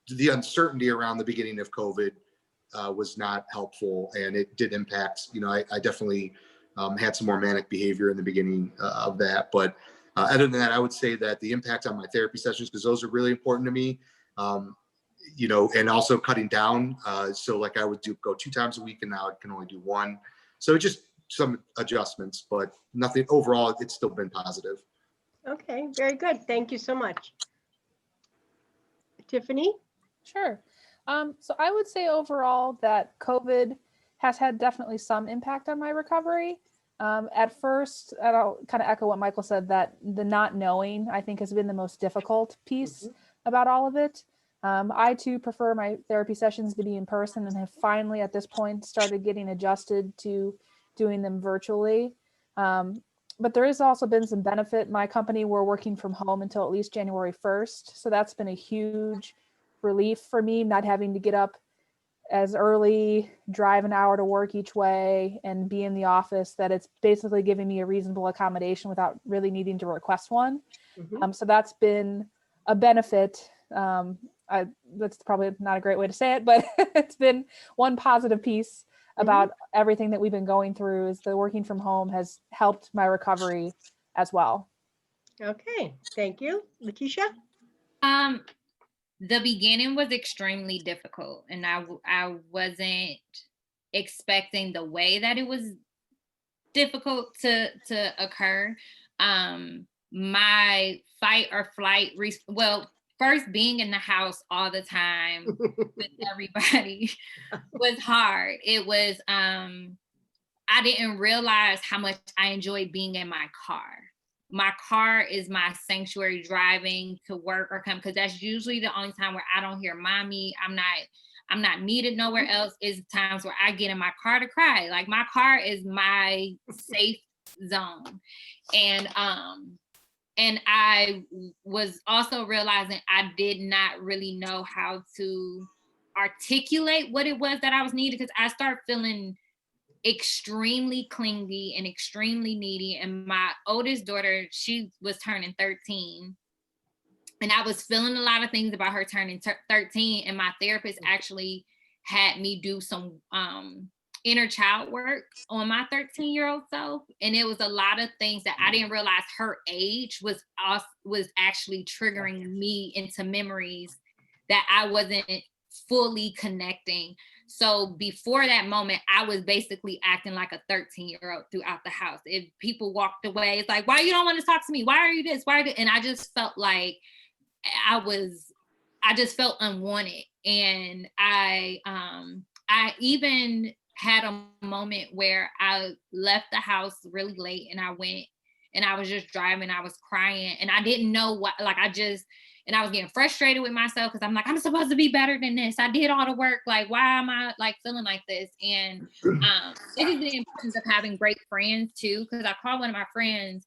the uncertainty around the beginning of COVID was not helpful, and it did impact. I definitely had some more manic behavior in the beginning of that. But other than that, I would say that the impact on my therapy sessions, because those are really important to me, and also cutting down. So like I would go 2 times a week, and now I can only do 1. So just some adjustments, but nothing overall. It's still been positive. Okay, very good. Thank you so much. Tiffany? Sure. So I would say overall that COVID has had definitely some impact on my recovery. At first, and I'll kind of echo what Michael said, that the not knowing, I think, has been the most difficult piece about all of it. I too prefer my therapy sessions to be in person, and have finally at this point started getting adjusted to doing them virtually. But there has also been some benefit. My company, we're working from home until at least January 1st. So that's been a huge relief for me, not having to get up as early, drive an hour to work each way, and be in the office, that it's basically giving me a reasonable accommodation without really needing to request one. So that's been a benefit. That's probably not a great way to say it, but it's been one positive piece about everything that we've been going through, is the working from home has helped my recovery as well. Okay, thank you. Letitia? The beginning was extremely difficult, and I wasn't expecting the way that it was difficult to occur. My fight or flight, first being in the house all the time with everybody was hard. It was, I didn't realize how much I enjoyed being in my car. My car is my sanctuary, driving to work or come, because that's usually the only time where I don't hear mommy. I'm not needed nowhere else. Is times where I get in my car to cry. Like, my car is my safe zone. And I was also realizing I did not really know how to articulate what it was that I was needing, because I started feeling extremely clingy and extremely needy. And my oldest daughter, she was turning 13. And I was feeling a lot of things about her turning 13. And my therapist actually had me do some inner child work on my 13-year-old self. And it was a lot of things that I didn't realize her age was actually triggering me into memories that I wasn't fully connecting. So before that moment, I was basically acting like a 13-year-old throughout the house. If people walked away, it's like, why you don't want to talk to me? Why are you this? Why are you? And I just felt like I just felt unwanted. And I even had a moment where I left the house really late, and I went and I was just driving. I was crying, and I didn't know what, and I was getting frustrated with myself, because I'm like, I'm supposed to be better than this. I did all the work. Like, why am I feeling like this? And it is the importance of having great friends too, because I called one of my friends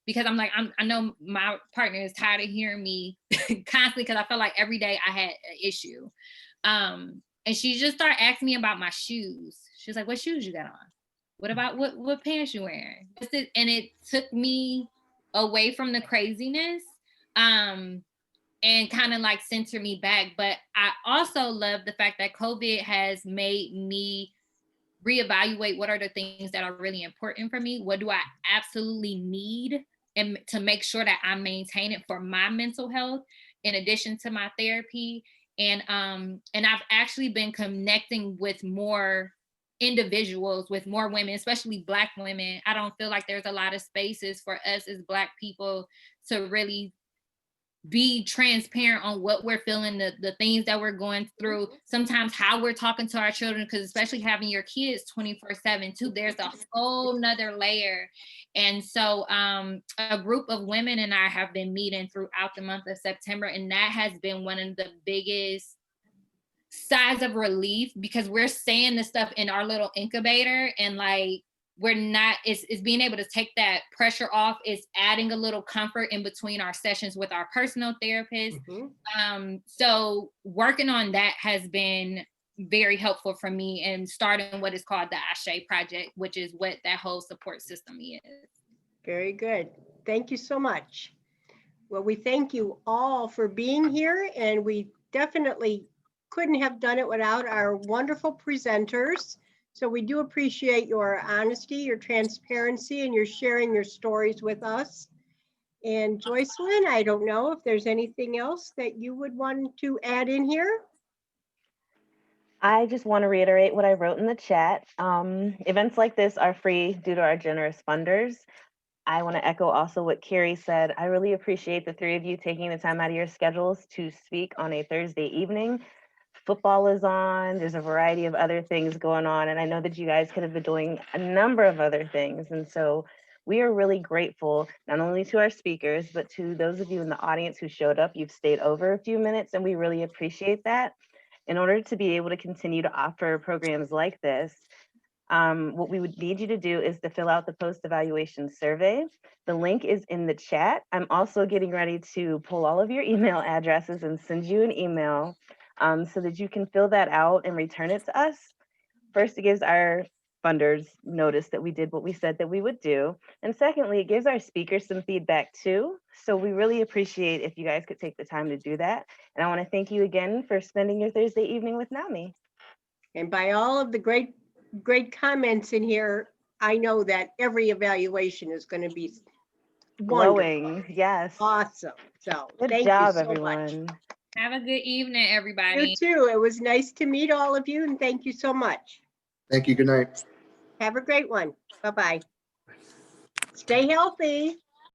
Because I'm like, I know my partner is tired of hearing me constantly, because I felt like every day I had an issue. And she just started asking me about my shoes. She was like, what shoes you got on? What about what pants you wearing? And it took me away from the craziness, and kind of like center me back. But I also love the fact that COVID has made me reevaluate what are the things that are really important for me. What do I absolutely need, and to make sure that I maintain it for my mental health in addition to my therapy. And I've actually been connecting with more individuals, with more women, especially Black women. I don't feel like there's a lot of spaces for us as Black people to really be transparent on what we're feeling, the things that we're going through, sometimes how we're talking to our children, because especially having your kids 24/7 too, there's a whole nother layer. And so a group of women and I have been meeting throughout the month of September, and that has been one of the biggest sighs of relief, because we're saying this stuff in our little incubator, and like, we're not, it's being able to take that pressure off. It's adding a little comfort in between our sessions with our personal therapist. So working on that has been very helpful for me, and starting what is called the Ashe Project, which is what that whole support system is. Very good. Thank you so much. Well, we thank you all for being here, and we definitely couldn't have done it without our wonderful presenters. So we do appreciate your honesty, your transparency, and your sharing your stories with us. And Joycelyn, I don't know if there's anything else that you would want to add in here. I just want to reiterate what I wrote in the chat. Events like this are free due to our generous funders. I want to echo also what Carrie said. I really appreciate the three of you taking the time out of your schedules to speak on a Thursday evening. Football is on, there's a variety of other things going on, and I know that you guys could have been doing a number of other things. And so we are really grateful, not only to our speakers, but to those of you in the audience who showed up. You've stayed over a few minutes, and we really appreciate that. In order to be able to continue to offer programs like this, what we would need you to do is to fill out the post-evaluation survey. The link is in the chat. I'm also getting ready to pull all of your email addresses and send you an email so that you can fill that out and return it to us. First, it gives our funders notice that we did what we said that we would do. And secondly, it gives our speakers some feedback too. So we really appreciate if you guys could take the time to do that. And I want to thank you again for spending your Thursday evening with NAMI. And by all of the great comments in here, I know that every evaluation is going to be Glowing, wonderful. yes. Awesome. So Good thank job, you so everyone. much. Have a good evening, everybody. You too. It was nice to meet all of you, and thank you so much. Thank you. Good night. Have a great one. Bye-bye. Stay healthy.